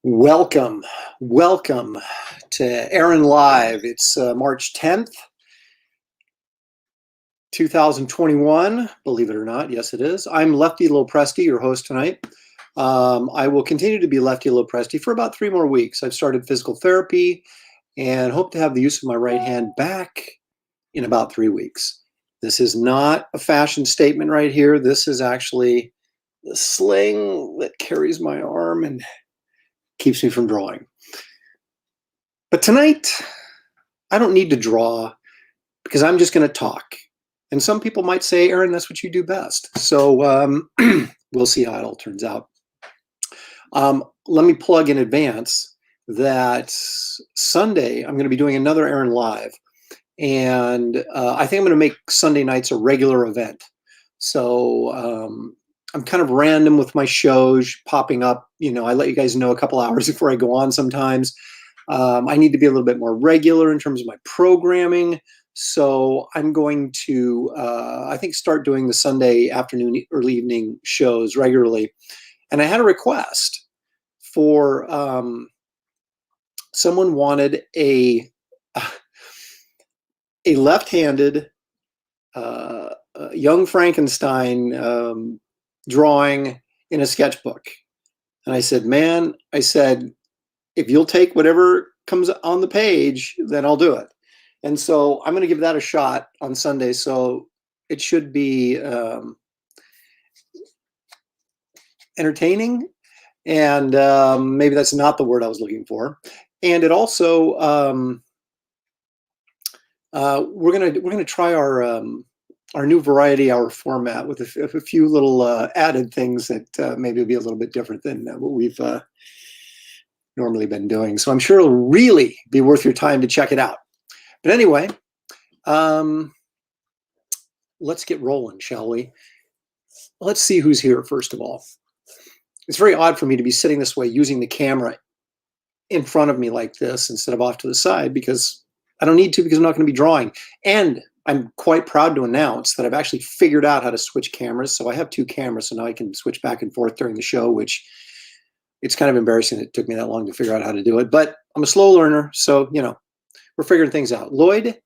Welcome, welcome to Aaron Live. It's March 10th, 2021, believe it or not. Yes, it is. I'm Lefty Lopresti, your host tonight. I will continue to be Lefty Lopresti for about 3 more weeks. I've started physical therapy and hope to have the use of my right hand back in about 3 weeks. This is not a fashion statement right here. This is actually the sling that carries my arm and keeps me from drawing. But tonight, I don't need to draw because I'm just going to talk. And some people might say, Aaron, that's what you do best. So we'll see how it all turns out. Let me plug in advance that Sunday, I'm going to be doing another Aaron Live. And I think I'm going to make Sunday nights a regular event. So I'm kind of random with my shows popping up. You know, I let you guys know a couple hours before I go on sometimes. I need to be a little bit more regular in terms of my programming. So I'm going to, I think, start doing the Sunday afternoon, early evening shows regularly. And I had a request for someone wanted a left-handed young Frankenstein drawing in a sketchbook. And I said, man, if you'll take whatever comes on the page, then I'll do it. And so I'm going to give that a shot on Sunday. So it should be entertaining. And maybe that's not the word I was looking for. And it also, we're gonna try our new variety hour format with a few little added things that maybe will be a little bit different than what we've normally been doing. So I'm sure it'll really be worth your time to check it out. But anyway, let's get rolling, shall we? Let's see who's here first of all. It's very odd for me to be sitting this way using the camera in front of me like this instead of off to the side because I don't need to because I'm not going to be drawing. And I'm quite proud to announce that I've actually figured out how to switch cameras. So I have 2 cameras, so now I can switch back and forth during the show, which it's kind of embarrassing that it took me that long to figure out how to do it. But I'm a slow learner, so, you know, we're figuring things out. Lloyd,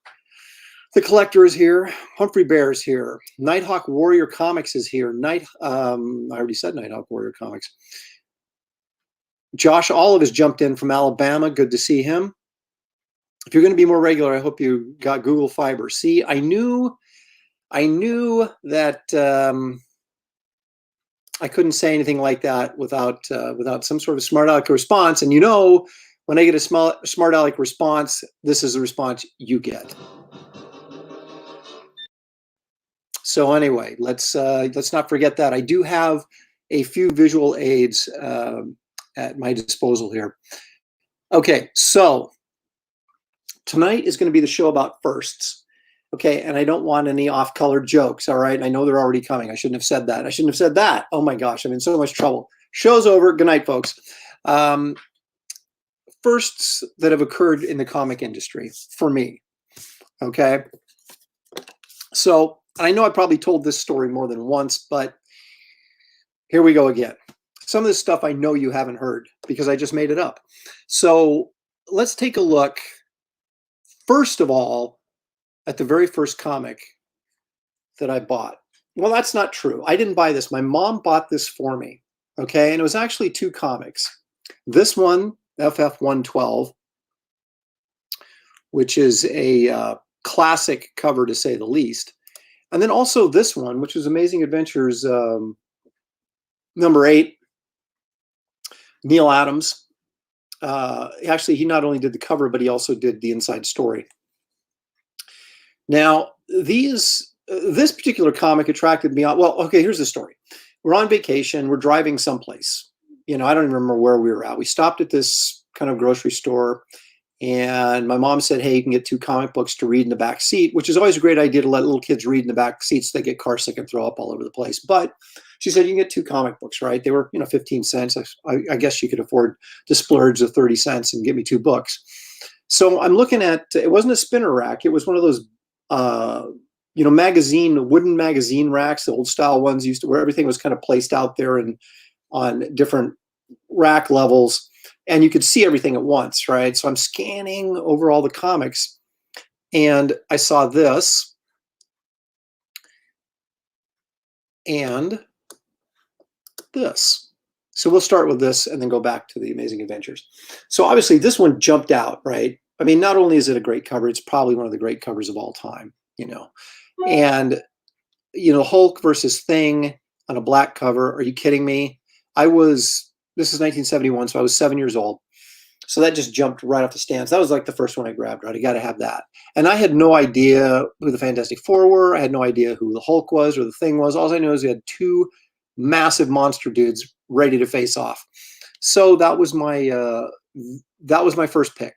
the Collector, is here. Humphrey Bear is here. Nighthawk Warrior Comics is here. I already said Nighthawk Warrior Comics. Josh Olive has jumped in from Alabama. Good to see him. If you're going to be more regular, I hope you got Google Fiber. See, I knew that I couldn't say anything like that without some sort of smart aleck response. And you know, when I get a smart aleck response, this is the response you get. So anyway, let's not forget that I do have a few visual aids at my disposal here. Okay, so tonight is going to be the show about firsts. Okay, and I don't want any off-color jokes, all right? I know they're already coming. I shouldn't have said that. I shouldn't have said that. Oh my gosh, I'm in so much trouble. Show's over. Good night, folks. Firsts that have occurred in the comic industry for me, okay? So I know I probably told this story more than once, but here we go again. Some of this stuff I know you haven't heard because I just made it up. So let's take a look. First of all, at the very first comic that I bought. Well, that's not true. I didn't buy this. My mom bought this for me, okay? And it was actually 2 comics. This one, FF112, which is a classic cover to say the least. And then also this one, which was Amazing Adventures number 8, Neil Adams. Actually, he not only did the cover, but he also did the inside story. Now, this particular comic attracted me on, well, okay, here's the story. We're on vacation. We're driving someplace. You know, I don't even remember where we were at. We stopped at this kind of grocery store, and my mom said, hey, you can get 2 comic books to read in the back seat, which is always a great idea to let little kids read in the back seat so they get car sick and throw up all over the place. But she said, you can get 2 comic books, right? They were, 15 cents. I guess she could afford to splurge the 30 cents and get me 2 books. So I'm looking at, it wasn't a spinner rack. It was one of those, wooden magazine racks, the old style ones where everything was kind of placed out there and on different rack levels. and you could see everything at once, right? So I'm scanning over all the comics, and I saw this, and this. So we'll start with this and then go back to the Amazing Adventures. So obviously this one jumped out, right? I mean, not only is it a great cover, it's probably one of the great covers of all time, you know. And, you know, Hulk versus Thing on a black cover. Are you kidding me? This is 1971, so I was 7 years old. So that just jumped right off the stands. That was like the first one I grabbed, right? I got to have that. And I had no idea who the Fantastic Four were. I had no idea who the Hulk was or the Thing was. All I knew is we had two massive monster dudes ready to face off. So that was my first pick.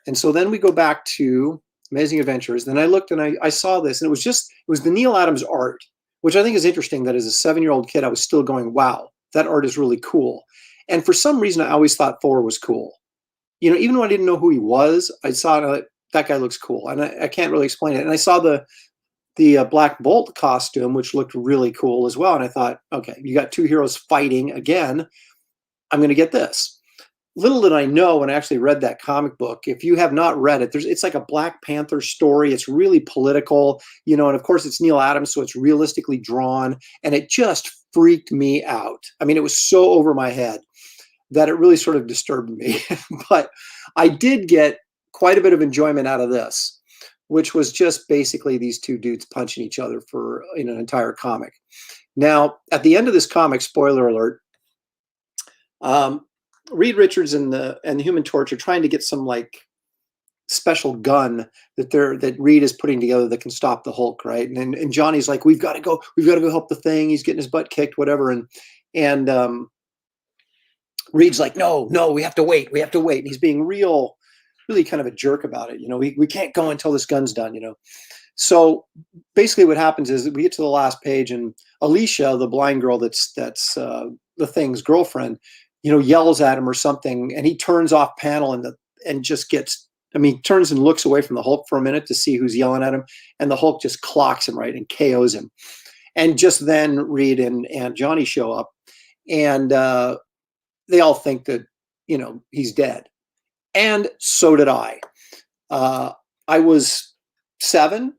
And so then we go back to Amazing Adventures. Then I looked and I saw this, and it was the Neil Adams art, which I think is interesting that as a 7-year-old kid, I was still going, wow, that art is really cool. And for some reason, I always thought Thor was cool. You know, even when I didn't know who he was, I saw that guy looks cool. And I can't really explain it. And I saw the Black Bolt costume, which looked really cool as well. And I thought, okay, you got two heroes fighting again. I'm going to get this. Little did I know when I actually read that comic book, if you have not read it, it's like a Black Panther story. It's really political, you know, and of course it's Neil Adams, so it's realistically drawn, and it just freaked me out. I mean, it was so over my head that it really sort of disturbed me. But I did get quite a bit of enjoyment out of this, which was just basically these two dudes punching each other in an entire comic. Now, at the end of this comic, spoiler alert, Reed Richards and the Human Torch are trying to get some like special gun that Reed is putting together that can stop the Hulk, right? And Johnny's like, we've got to go help the Thing. He's getting his butt kicked, whatever. And Reed's like, no, we have to wait. And he's being really kind of a jerk about it. You know, we can't go until this gun's done, you know. So basically what happens is that we get to the last page, and Alicia, the blind girl that's the Thing's girlfriend, you know, yells at him or something, and he turns off panel and just turns and looks away from the Hulk for a minute to see who's yelling at him, and the Hulk just clocks him, right, and KOs him. And just then Reed and Johnny show up, and they all think that, you know, he's dead. And so did I. I was 7.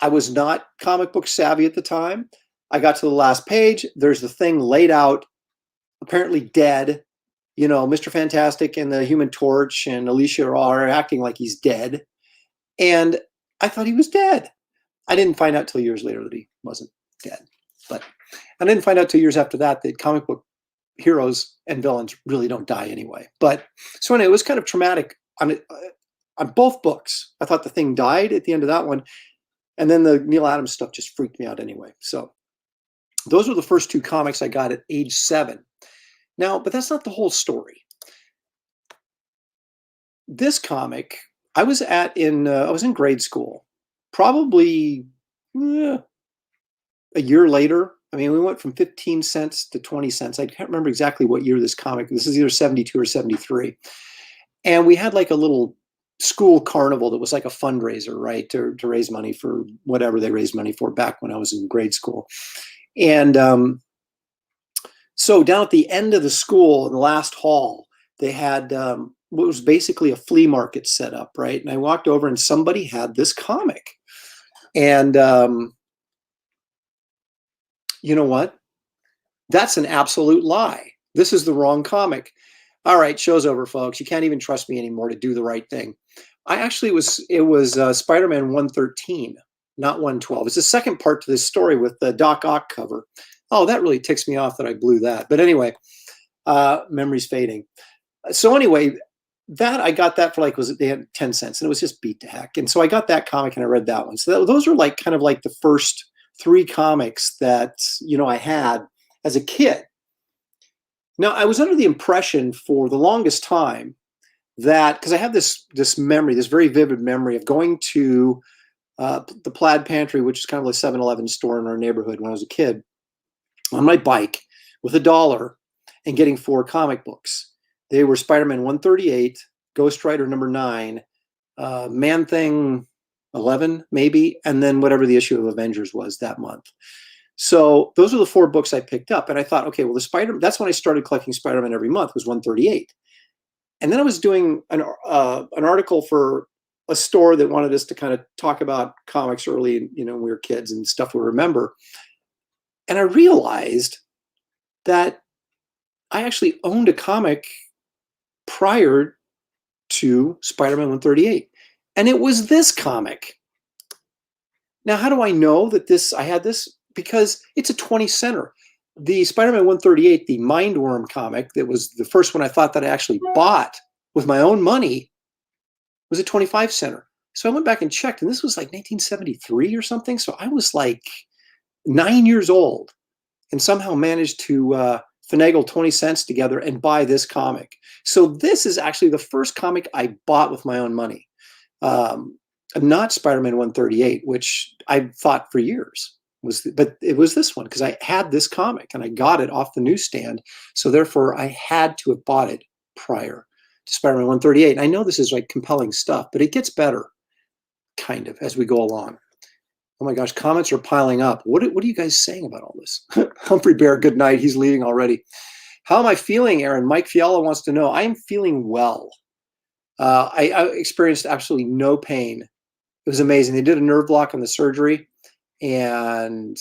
I was not comic book savvy at the time. I got to the last page. There's the Thing laid out, apparently dead. You know, Mr. Fantastic and the Human Torch and Alicia are acting like he's dead. And I thought he was dead. I didn't find out till years later that he wasn't dead. But I didn't find out till years after that comic book heroes and villains really don't die anyway. But so anyway, it was kind of traumatic on both books. I thought the Thing died at the end of that one. And then the Neil Adams stuff just freaked me out anyway. So those were the first two comics I got at age 7. Now, but that's not the whole story. This comic, I was in grade school, probably a year later. I mean, we went from 15 cents to 20 cents. I can't remember exactly what year this is either 72 or 73. And we had like a little school carnival that was like a fundraiser, right, to raise money for whatever they raised money for back when I was in grade school. And so down at the end of the school, in the last hall, they had what was basically a flea market set up, right? And I walked over and somebody had this comic. And you know what? That's an absolute lie. This is the wrong comic. All right, show's over, folks. You can't even trust me anymore to do the right thing. It was Spider-Man 113, not 112. It's the second part to this story with the Doc Ock cover. Oh, that really ticks me off that I blew that. But anyway, memory's fading. So anyway, I got that for they had 10 cents, and it was just beat to heck. And so I got that comic and I read that one. So those are like kind of like the first 3 comics that, you know, I had as a kid. Now, I was under the impression for the longest time that, because I have this memory, this very vivid memory of going to the Plaid Pantry, which is kind of like a 7-Eleven store in our neighborhood when I was a kid, on my bike with $1 and getting 4 comic books. They were Spider-Man 138, Ghost Rider #9, Man-Thing 11 maybe, and then whatever the issue of Avengers was that month. So those are the 4 books I picked up, and I thought, okay, well, that's when I started collecting Spider-Man every month, was 138. And then I was doing an article for a store that wanted us to kind of talk about comics early, when we were kids and stuff we remember. And I realized that I actually owned a comic prior to Spider-Man 138. And it was this comic. Now, how do I know that I had this? Because it's a 20 center. The Spider-Man 138, the Mindworm comic, that was the first one I thought that I actually bought with my own money, was a 25 center. So I went back and checked, and this was like 1973 or something. So I was like 9 years old and somehow managed to finagle 20 cents together and buy this comic. So this is actually the first comic I bought with my own money. Not Spider-Man 138, which I thought for years but it was this one because I had this comic and I got it off the newsstand. So therefore I had to have bought it prior to Spider-Man 138. And I know this is like compelling stuff, but it gets better kind of as we go along. Oh my gosh, comments are piling up. What are you guys saying about all this? Humphrey Bear, good night. He's leaving already. How am I feeling, Aaron? Mike Fiala wants to know. I am feeling well. I experienced absolutely no pain. It was amazing. They did a nerve block on the surgery, and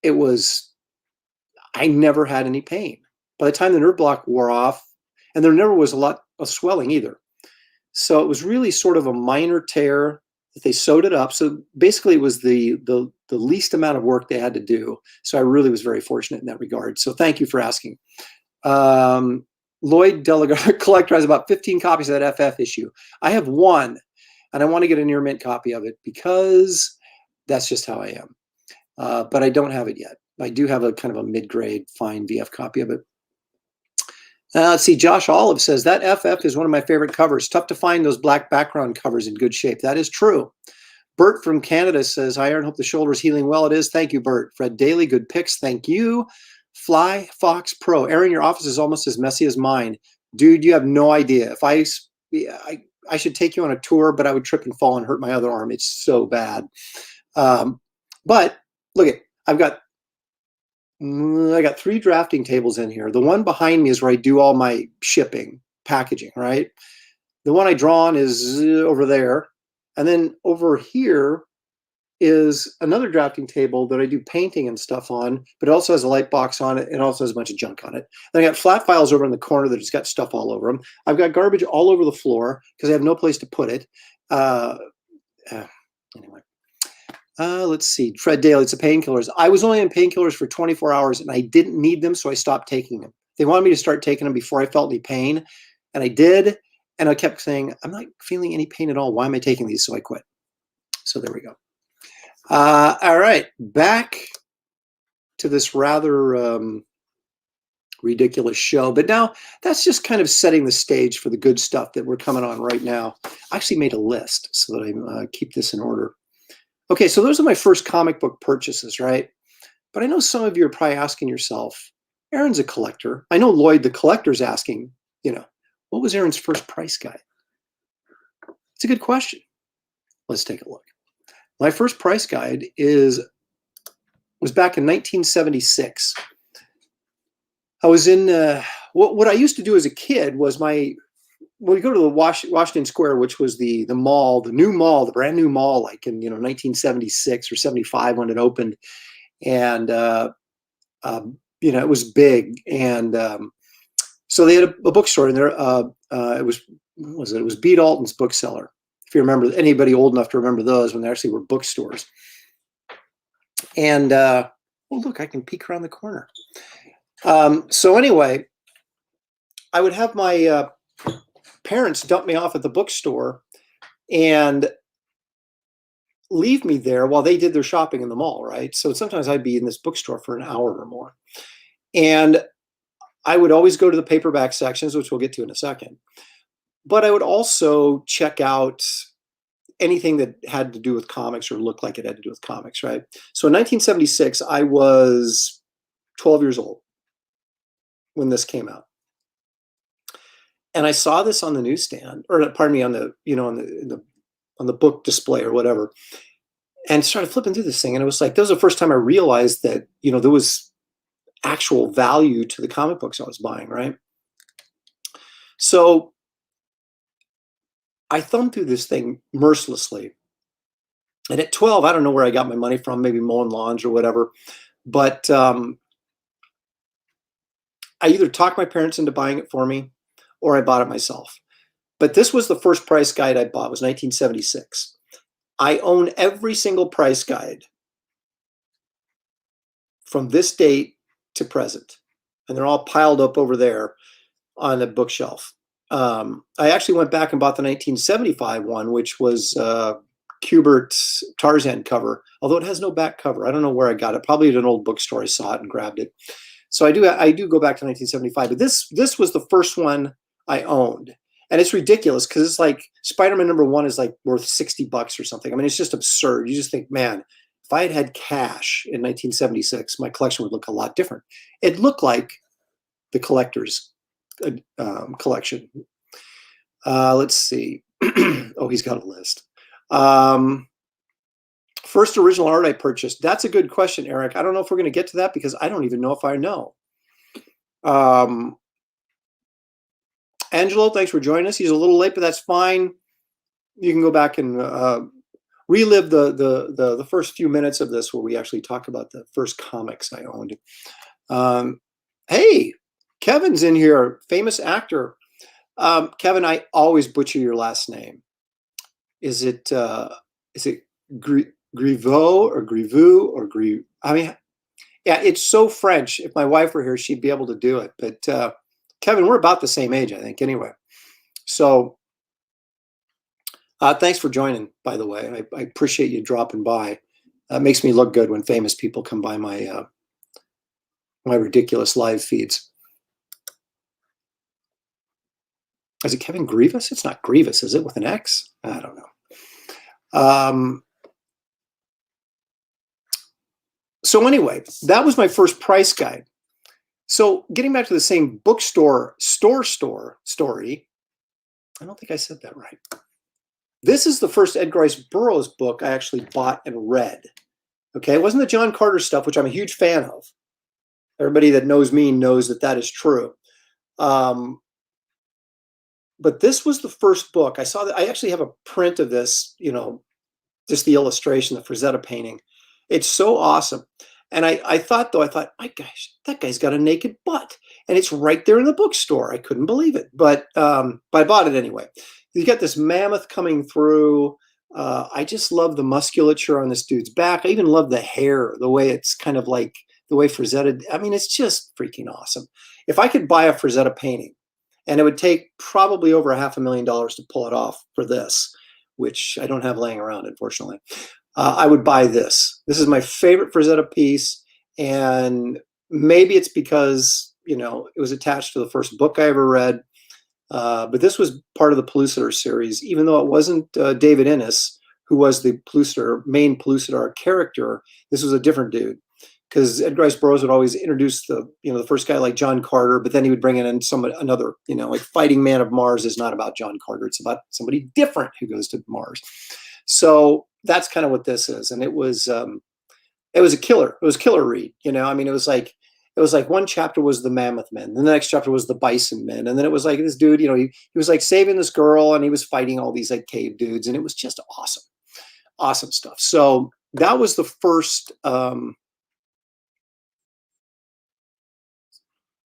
I never had any pain. By the time the nerve block wore off, and there never was a lot of swelling either. So it was really sort of a minor tear that they sewed it up. So basically it was the least amount of work they had to do. So I really was very fortunate in that regard. So thank you for asking. Lloyd Delagar Collector has about 15 copies of that FF issue. I have one, and I want to get a near mint copy of it because that's just how I am. But I don't have it yet. I do have a kind of a mid-grade fine VF copy of it. Let's see, Josh Olive says, that FF is one of my favorite covers. Tough to find those black background covers in good shape. That is true. Bert from Canada says, hi, Aaron, hope the shoulder is healing well. It is. Thank you, Bert. Fred Daly, good picks. Thank you. Fly Fox Pro. Aaron, your office is almost as messy as mine. Dude, you have no idea. If I should take you on a tour, but I would trip and fall and hurt my other arm. It's so bad. But look I got 3 drafting tables in here. The one behind me is where I do all my shipping, packaging, right? The one I draw on is over there. And then over here is another drafting table that I do painting and stuff on, but it also has a light box on it and also has a bunch of junk on it. Then I got flat files over in the corner that just got stuff all over them. I've got garbage all over the floor because I have no place to put it. Anyway. Let's see. Fred Daly, it's the painkillers. I was only on painkillers for 24 hours and I didn't need them, so I stopped taking them. They wanted me to start taking them before I felt any pain, and I did. And I kept saying, I'm not feeling any pain at all. Why am I taking these? So I quit. So there we go. All right. Back to this rather ridiculous show. But now that's just kind of setting the stage for the good stuff that we're coming on right now. I actually made a list so that I keep this in order. Okay, so those are my first comic book purchases, right? But I know some of you are probably asking yourself, Aaron's a collector. I know Lloyd the collector's asking, what was Aaron's first price guide? It's a good question. Let's take a look. My first price guide was back in 1976. I was in, what I used to do as a kid was when we go to the Washington Square, which was the mall, the new mall, the brand new mall, like in 1976 or 75 when it opened, and it was big, and so they had a bookstore in there. It was B. Dalton's Bookseller. If you remember, anybody old enough to remember those when they actually were bookstores. And oh look, I can peek around the corner. So anyway, I would have my parents dump me off at the bookstore and leave me there while they did their shopping in the mall, right? So sometimes I'd be in this bookstore for an hour or more. And I would always go to the paperback sections, which we'll get to in a second. But I would also check out anything that had to do with comics or looked like it had to do with comics, right? So in 1976, I was 12 years old when this came out. And I saw this on the newsstand, or pardon me, on the book display or whatever, and started flipping through this thing. And it was like, that was the first time I realized that, there was actual value to the comic books I was buying, right? So I thumbed through this thing mercilessly. And at 12, I don't know where I got my money from, maybe mowing lawns or whatever. But I either talked my parents into buying it for me or I bought it myself. But this was the first price guide I bought. It was 1976. I own every single price guide from this date to present. And they're all piled up over there on the bookshelf. I actually went back and bought the 1975 one, which was Kubert's Tarzan cover, although it has no back cover. I don't know where I got it. Probably at an old bookstore. I saw it and grabbed it. So I do go back to 1975. But this was the first one I owned. And it's ridiculous because it's like Spider-Man #1 is like worth $60 or something. I mean, it's just absurd. You just think, man, if I had had cash in 1976, my collection would look a lot different. It looked like the collector's collection. Let's see. Oh, he's got a list. First original art I purchased. That's a good question, Eric. I don't know if we're going to get to that because I don't even know if I know. Angelo, thanks for joining us. He's a little late, but that's fine. You can go back and relive the first few minutes of this where we actually talk about the first comics I owned. Hey, Kevin's in here, famous actor. Kevin, I always butcher your last name. Is it Griveau or Grivou or Griv? I mean, yeah, it's so French. If my wife were here, she'd be able to do it. But Kevin, we're about the same age, I think, anyway. So thanks for joining, by the way. I appreciate you dropping by. It makes me look good when famous people come by my my ridiculous live feeds. Is it Kevin Grievous? It's not Grievous, is it? With an X? I don't know. So anyway, that was my first price guide. So getting back to the same bookstore story, I don't think I said that right. This is the first Edgar Rice Burroughs book I actually bought and read. Okay, it wasn't the John Carter stuff, which I'm a huge fan of. Everybody that knows me knows that that is true. But this was the first book. I saw that I actually have a print of this, you know, just the illustration, the Frazetta painting. It's so awesome. And I thought, my gosh, that guy's got a naked butt. And it's right there in the bookstore. I couldn't believe it. But I bought it anyway. You got this mammoth coming through. I just love the musculature on this dude's back. I even love the hair, the way it's kind of like the way Frazetta. I mean, it's just freaking awesome. If I could buy a Frazetta painting, and it would take probably over $500,000 to pull it off for this, which I don't have laying around, unfortunately. I would buy this. This is my favorite Frazetta piece, and maybe it's because, you know, it was attached to the first book I ever read. But this was part of the Pellucidar series, even though it wasn't David Innes, who was the main Pellucidar character. This was a different dude, because Edgar Rice Burroughs would always introduce the first guy like John Carter, but then he would bring in another, like Fighting Man of Mars is not about John Carter. It's about somebody different who goes to Mars. So that's kind of what this is. And it was a killer. It was a killer read. I mean, it was like one chapter was the Mammoth Men, then the next chapter was the Bison Men, and then it was like this dude, he was like saving this girl, and he was fighting all these like cave dudes, and it was just awesome stuff. So that was the first.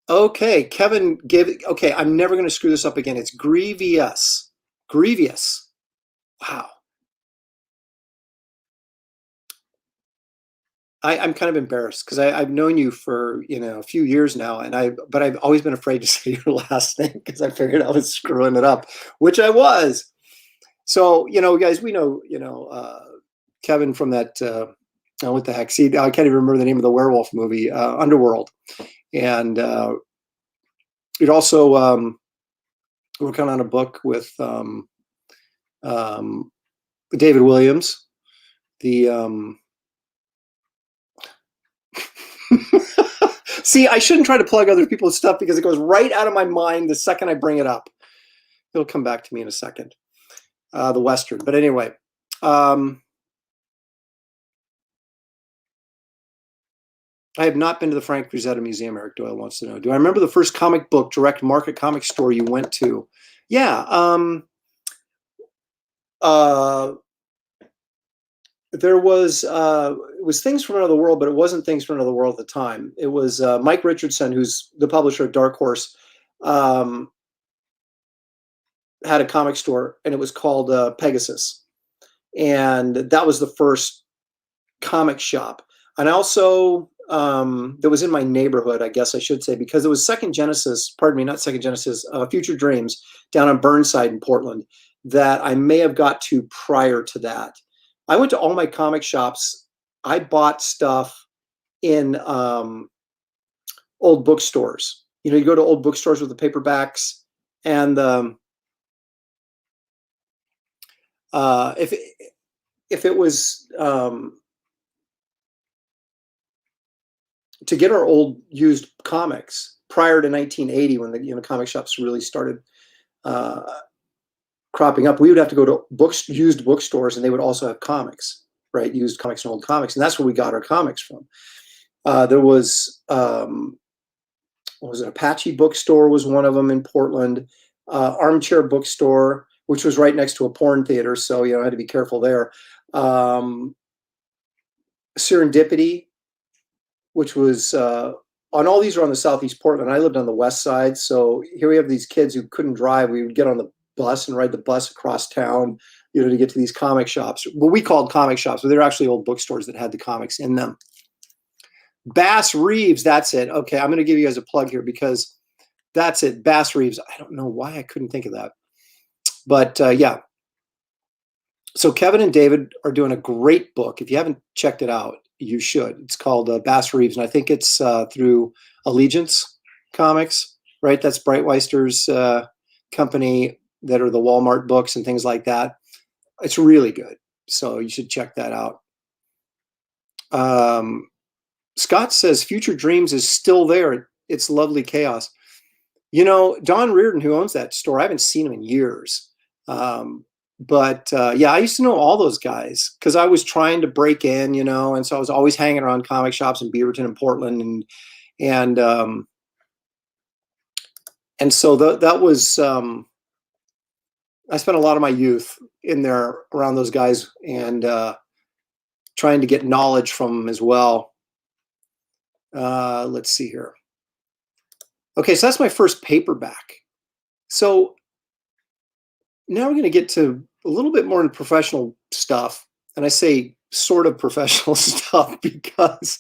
Okay, Kevin gave it. Okay, I'm never going to screw this up again. It's Grievous. Wow. I'm kind of embarrassed because I've known you for a few years now, but I've always been afraid to say your last name because I figured I was screwing it up, which I was. So guys, we know Kevin from that. What the heck? See, I can't even remember the name of the werewolf movie, Underworld, and it also working on a book with David Williams, the. See, I shouldn't try to plug other people's stuff because it goes right out of my mind the second I bring it up. It'll come back to me in a second. The Western. But anyway. I have not been to the Frank Frazetta Museum, Eric Doyle wants to know. Do I remember the first comic book direct market comic store you went to? Yeah. uh, there was it was Things from Another World, but it wasn't Things from Another World at the time. It was Mike Richardson, who's the publisher at Dark Horse, um, had a comic store, and it was called Pegasus, and that was the first comic shop. And also, that was in my neighborhood, I guess I should say, because it was Second Genesis, pardon me, not Second Genesis, Future Dreams down on Burnside in Portland that I may have got to prior to that. I went to all my comic shops. I bought stuff in old bookstores. You know, you go to old bookstores with the paperbacks, and if it was to get our old used comics prior to 1980, when the comic shops really started cropping up, we would have to go to used bookstores, and they would also have comics, right? Used comics and old comics, and that's where we got our comics from. There was what was it? Apache Bookstore was one of them in Portland. Armchair Bookstore, which was right next to a porn theater, so I had to be careful there. Serendipity, which was on all these are on the Southeast Portland. I lived on the west side, so here we have these kids who couldn't drive. We would get on the bus and ride the bus across town, to get to these comic shops. What we called comic shops, but they're actually old bookstores that had the comics in them. Bass Reeves, that's it. Okay, I'm going to give you guys a plug here because that's it. Bass Reeves. I don't know why I couldn't think of that, but yeah. So Kevin and David are doing a great book. If you haven't checked it out, you should. It's called Bass Reeves, and I think it's through Allegiance Comics, right? That's Breitweister's company that are the Walmart books and things like that. It's really good, so you should check that out. Scott says Future Dreams is still there. It's Lovely Chaos. Don Reardon, who owns that store, I haven't seen him in years. But yeah, I used to know all those guys because I was trying to break in, and so I was always hanging around comic shops in Beaverton and Portland, and so that was I spent a lot of my youth in there around those guys and trying to get knowledge from them as well. Let's see here. Okay, so that's my first paperback. So now we're going to get to a little bit more in professional stuff. And I say sort of professional stuff because,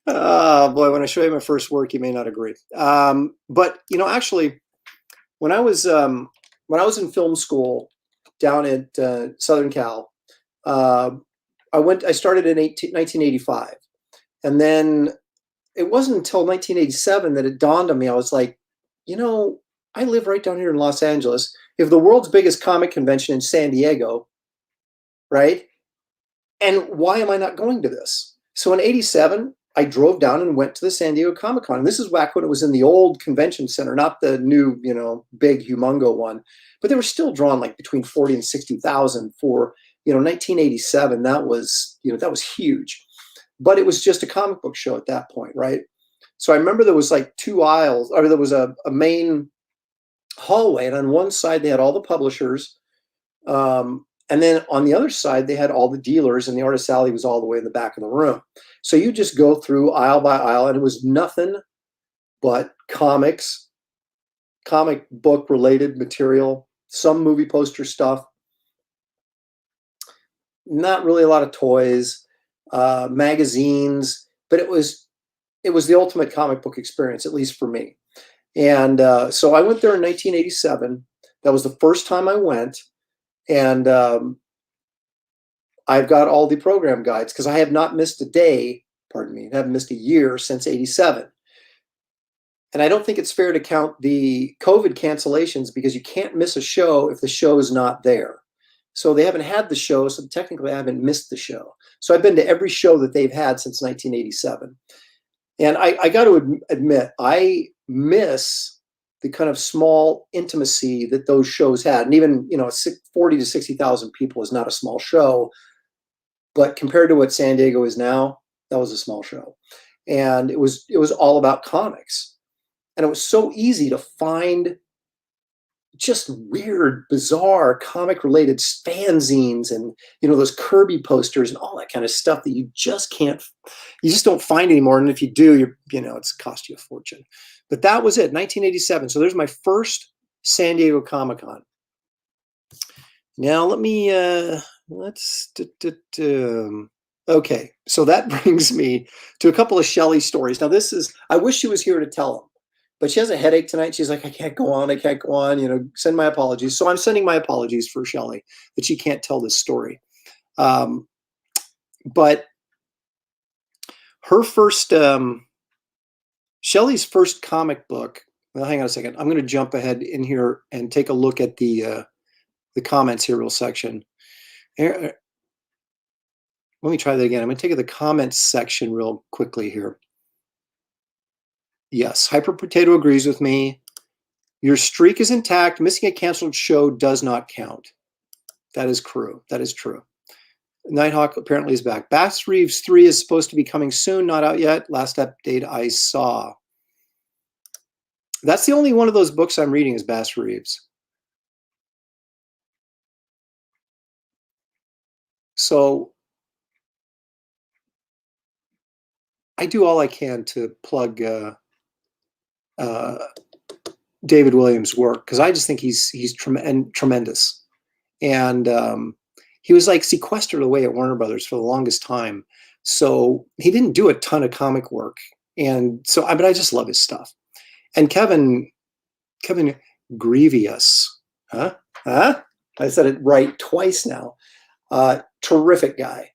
boy, when I show you my first work, you may not agree. But, actually, when I was in film school down at Southern Cal, I started in 1985. And then it wasn't until 1987 that it dawned on me. I was like, I live right down here in Los Angeles. You have the world's biggest comic convention in San Diego, right? And why am I not going to this? So in 87, I drove down and went to the San Diego Comic-Con. And this is back when it was in the old convention center, not the new, big humongo one. But they were still drawn like between 40 and 60,000 for, 1987. That was huge. But it was just a comic book show at that point, right? So I remember there was like two aisles, or there was a main hallway, and on one side they had all the publishers, and then on the other side they had all the dealers, and the artist alley was all the way in the back of the room. So you just go through aisle by aisle, and it was nothing but comics, comic book related material, some movie poster stuff, not really a lot of toys, magazines, but it was the ultimate comic book experience, at least for me. And so I went there in 1987. That was the first time I went. And I've got all the program guides because I have not missed a day, I haven't missed a year since 87. And I don't think it's fair to count the COVID cancellations because you can't miss a show if the show is not there. So they haven't had the show, so technically I haven't missed the show. So I've been to every show that they've had since 1987. And I got to admit, I miss the kind of small intimacy that those shows had. And even, 40 to 60,000 people is not a small show. But compared to what San Diego is now, that was a small show. And it was all about comics. And it was so easy to find just weird, bizarre comic-related fanzines and, those Kirby posters and all that kind of stuff that you just don't find anymore. And if you do, it's cost you a fortune. But that was it, 1987. So there's my first San Diego Comic-Con. Now let me, okay, so that brings me to a couple of Shelley stories. Now I wish she was here to tell them, but she has a headache tonight. She's like, I can't go on, send my apologies. So I'm sending my apologies for Shelley that she can't tell this story. But her first, Shelley's first comic book, well, hang on a second. I'm going to jump ahead in here and take a look at the comments here real section. Here, let me try that again. I'm going to take the comments section real quickly here. Yes, Hyper Potato agrees with me. Your streak is intact. Missing a canceled show does not count. That is true. That is true. Nighthawk apparently is back. Bass Reeves 3 is supposed to be coming soon. Not out yet. Last update I saw. That's the only one of those books I'm reading is Bass Reeves. So I do all I can to plug David Williams' work because I just think he's tremendous. And he was like sequestered away at Warner Brothers for the longest time. So he didn't do a ton of comic work. And so, but I just love his stuff. And Kevin Grievous, huh? I said it right twice now. Terrific guy,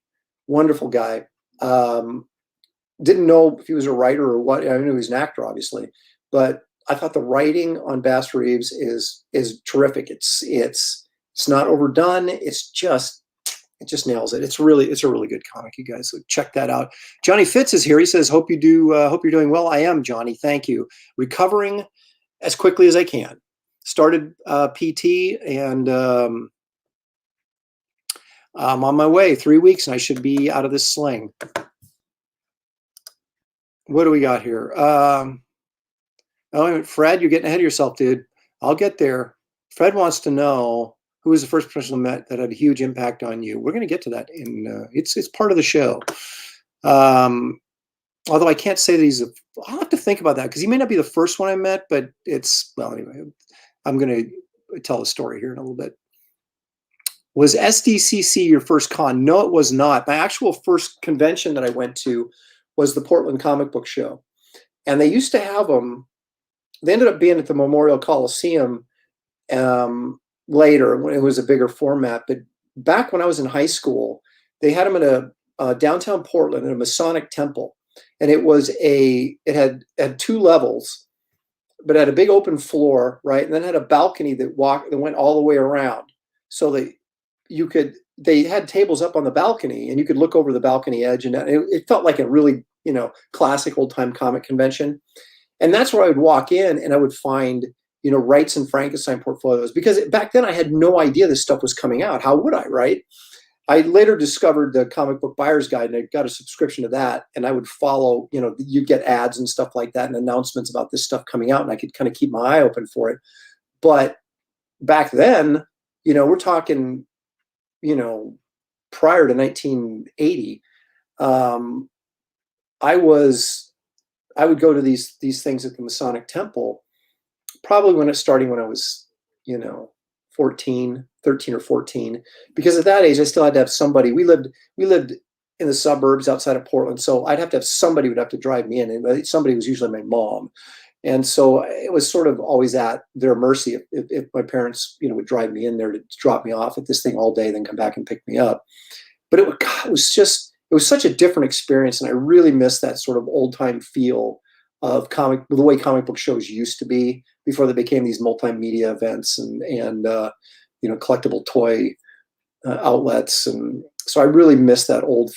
wonderful guy. Didn't know if he was a writer or what. I knew he was an actor, obviously, but I thought the writing on Bass Reeves is terrific. It's not overdone. It just nails it. It's a really good comic, you guys. So check that out. Johnny Fitz is here. He says, "Hope you're doing well." I am, Johnny. Thank you. Recovering as quickly as I can. Started PT and I'm on my way. 3 weeks and I should be out of this sling. What do we got here? Fred, you're getting ahead of yourself, dude. I'll get there. Fred wants to know who was the first person you met that had a huge impact on you. We're going to get to that. It's part of the show. Although I can't say that I'll have to think about that because he may not be the first one I met, but anyway, I'm going to tell a story here in a little bit. Was SDCC your first con? No, it was not. My actual first convention that I went to was the Portland Comic Book Show. And they used to have them. They ended up being at the Memorial Coliseum later when it was a bigger format. But back when I was in high school, they had them at a downtown Portland in a Masonic temple. And it had 2 levels, but had a big open floor, right? And then had a balcony that went all the way around. So they had tables up on the balcony and you could look over the balcony edge, and it felt like a really, classic old time comic convention. And that's where I would walk in and I would find, Wrights and Frankenstein portfolios, because back then I had no idea this stuff was coming out. How would I, right? I later discovered the Comic Book Buyer's Guide and I got a subscription to that, and I would follow, you get ads and stuff like that and announcements about this stuff coming out, and I could kind of keep my eye open for it. But back then, we're talking, prior to 1980, I would go to these things at the Masonic Temple, probably when I was, 13 or 14, because at that age I still had to have somebody. We lived in the suburbs outside of Portland, so I'd have to have somebody who would have to drive me in, and somebody was usually my mom. And so it was sort of always at their mercy if my parents, would drive me in there to drop me off at this thing all day, then come back and pick me up. But it was such a different experience, and I really miss that sort of old time feel of the way comic book shows used to be before they became these multimedia events and collectible toy outlets. And so I really miss that old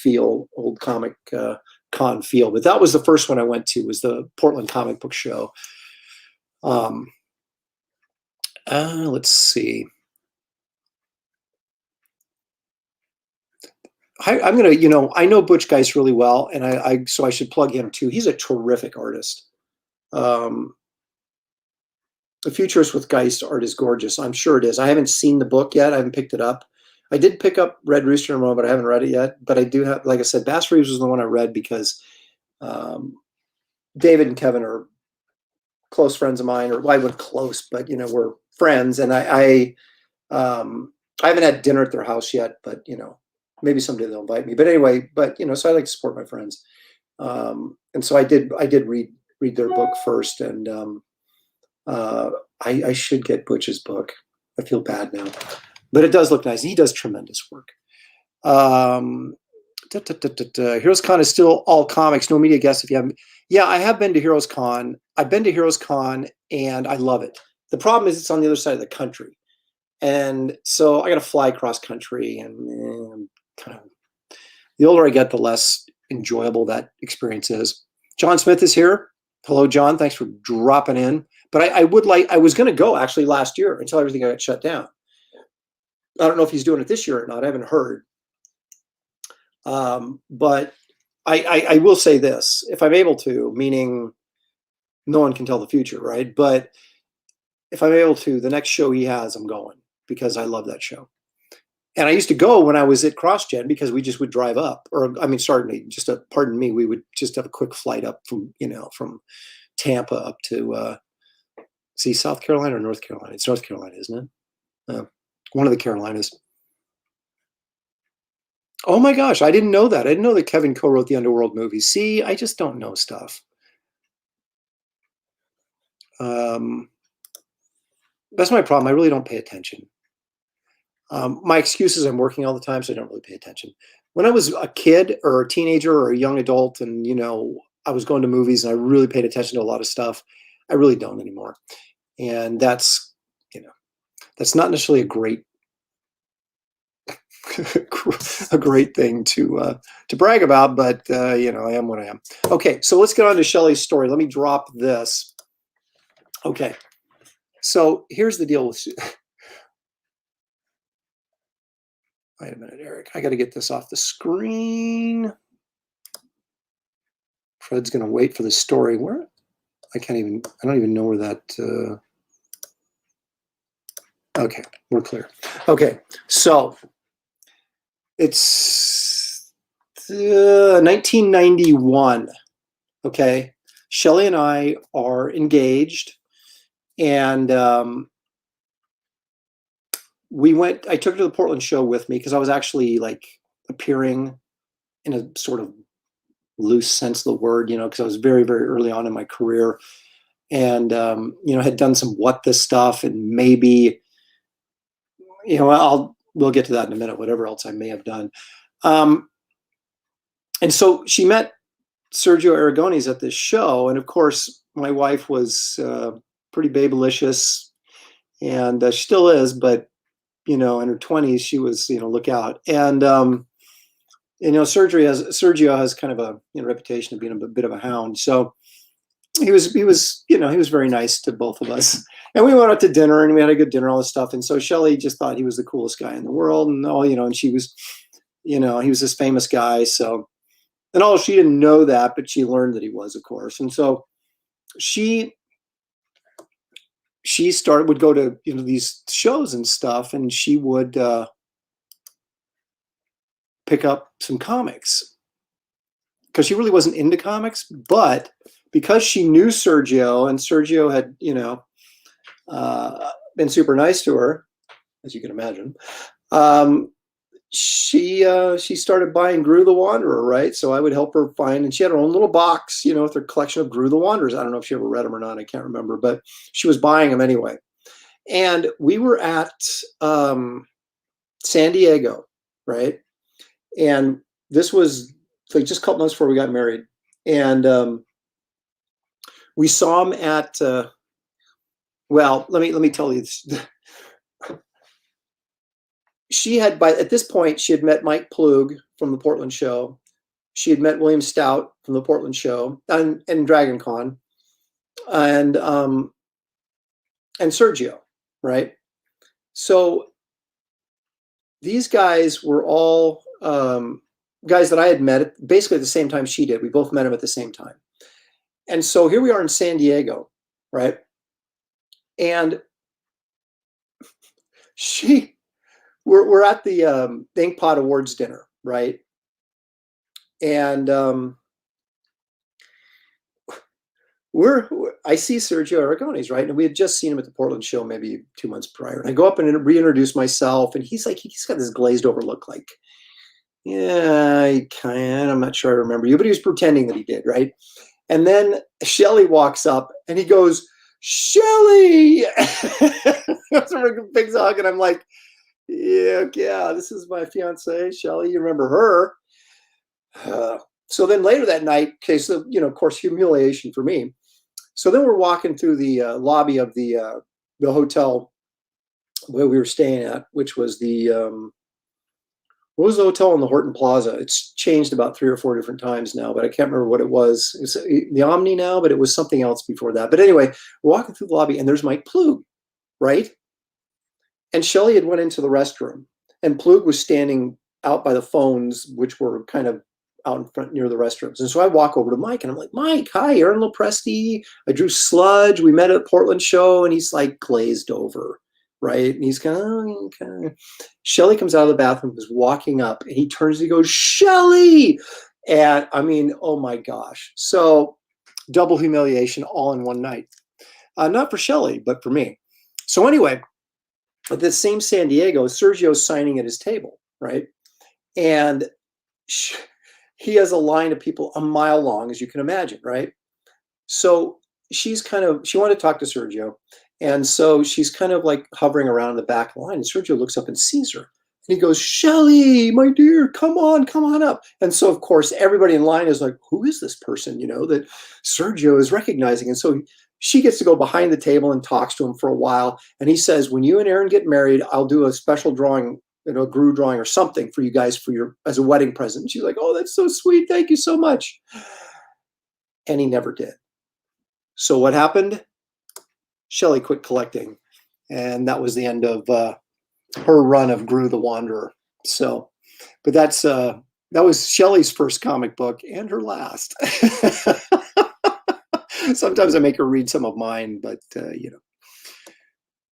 comic con feel. But that was the first one I went to, was the Portland Comic Book Show. Let's see. I'm going to, I know Butch Geist really well, and so I should plug him too. He's a terrific artist. The Futurist with Geist art is gorgeous. I'm sure it is. I haven't seen the book yet. I haven't picked it up. I did pick up Red Rooster in a moment, but I haven't read it yet. But I do have, like I said, Bass Reeves was the one I read because David and Kevin are close friends of mine, or well, I wasn't close, but we're friends. And I haven't had dinner at their house yet, but maybe someday they'll invite me. But anyway, so I like to support my friends. And so I did read their book first, and I should get Butch's book. I feel bad now, but it does look nice. He does tremendous work. Heroes Con is still all comics, no media guests if you haven't. Yeah, I have been to Heroes Con. I've been to Heroes Con and I love it. The problem is it's on the other side of the country. And so I got to fly cross country, and kind of, the older I get, the less enjoyable that experience is. John Smith is here. Hello, John. Thanks for dropping in. But I was going to go actually last year until everything got shut down. I don't know if he's doing it this year or not. I haven't heard. But I will say this, if I'm able to, meaning no one can tell the future, right? But if I'm able to, the next show he has, I'm going, because I love that show. And I used to go when I was at CrossGen because we just would drive up, pardon me, we would just have a quick flight up from Tampa up to, South Carolina or North Carolina? It's North Carolina, isn't it? One of the Carolinas. Oh my gosh, I didn't know that. I didn't know that Kevin co-wrote the Underworld movies. See, I just don't know stuff. That's my problem. I really don't pay attention. My excuse is I'm working all the time, so I don't really pay attention. When I was a kid or a teenager or a young adult and, I was going to movies and I really paid attention to a lot of stuff, I really don't anymore. And that's not necessarily a great thing to brag about, but I am what I am. Okay, so let's get on to Shelley's story. Let me drop this. Okay, so here's the deal with. Wait a minute, Eric. I got to get this off the screen. Fred's going to wait for the story. Where? I don't even know where that. Okay, we're clear. Okay, so it's 1991. Okay, Shelley and I are engaged, and I took her to the Portland show with me because I was actually like appearing in a sort of loose sense of the word, because I was very, very early on in my career, and had done some What This stuff, and maybe, we'll get to that in a minute, whatever else I may have done. And so she met Sergio Aragones at this show, and of course my wife was pretty babylicious, and she still is, but in her 20s she was, look out. And Sergio has kind of a reputation of being a bit of a hound, so he was very nice to both of us, and we went out to dinner and we had a good dinner, all this stuff. And so Shelley just thought he was the coolest guy in the world, and and she was, he was this famous guy. So, and she didn't know that, but she learned that he was, of course. And so she would go to these shows and stuff, and she would pick up some comics because she really wasn't into comics, but because she knew Sergio, and Sergio had been super nice to her, as you can imagine, she started buying Gru the Wanderer, right? So I would help her find, and she had her own little box, with her collection of Gru the Wanderers. I don't know if she ever read them or not. I can't remember, but she was buying them anyway. And we were at San Diego, right? And this was like just a couple months before we got married. And we saw him at, let me tell you this. At this point, she had met Mike Plug from the Portland show. She had met William Stout from the Portland show and Dragon Con, and Sergio, right? So these guys were all guys that I had met basically at the same time she did. We both met them at the same time. And so here we are in San Diego, right? And we're at the Inkpot Awards dinner, right? And I see Sergio Aragones, right? And we had just seen him at the Portland show maybe 2 months prior. And I go up and reintroduce myself, and he's got this glazed over look, like, yeah, I can. I'm not sure I remember you, but he was pretending that he did, right? And then Shelley walks up and he goes, Shelley! That's a big hug, and I'm like, yeah, this is my fiance, Shelley. You remember her? So then later that night, okay, so of course, humiliation for me. So then we're walking through the lobby of the hotel where we were staying at, which was what was the hotel in the Horton Plaza? It's changed about 3 or 4 different times now, but I can't remember what it was. It's the Omni now, but it was something else before that. But anyway, we're walking through the lobby, and there's Mike Plug, right? And Shelley had went into the restroom, and Plug was standing out by the phones, which were kind of out in front near the restrooms. And so I walk over to Mike, and I'm like, Mike, hi, Aaron Lopresti. I drew Sludge. We met at a Portland show, and he's like glazed over, right? And he's kind of. Shelley comes out of the bathroom, is walking up, and he turns and he goes, Shelley! And I mean, oh my gosh. So double humiliation all in one night. Not for Shelley, but for me. So anyway, at the same San Diego, Sergio's signing at his table, right? And he has a line of people a mile long, as you can imagine, right? So she wanted to talk to Sergio. And so she's kind of like hovering around in the back line. And Sergio looks up and sees her. And he goes, Shelley, my dear, come on up. And so, of course, everybody in line is like, who is this person, that Sergio is recognizing? And so she gets to go behind the table and talks to him for a while. And he says, when you and Aaron get married, I'll do a special drawing, a Gru drawing or something for you guys as a wedding present. And she's like, oh, that's so sweet. Thank you so much. And he never did. So what happened? Shelley quit collecting. And that was the end of her run of Gru the Wanderer. So, but that was Shelley's first comic book and her last. Sometimes I make her read some of mine, but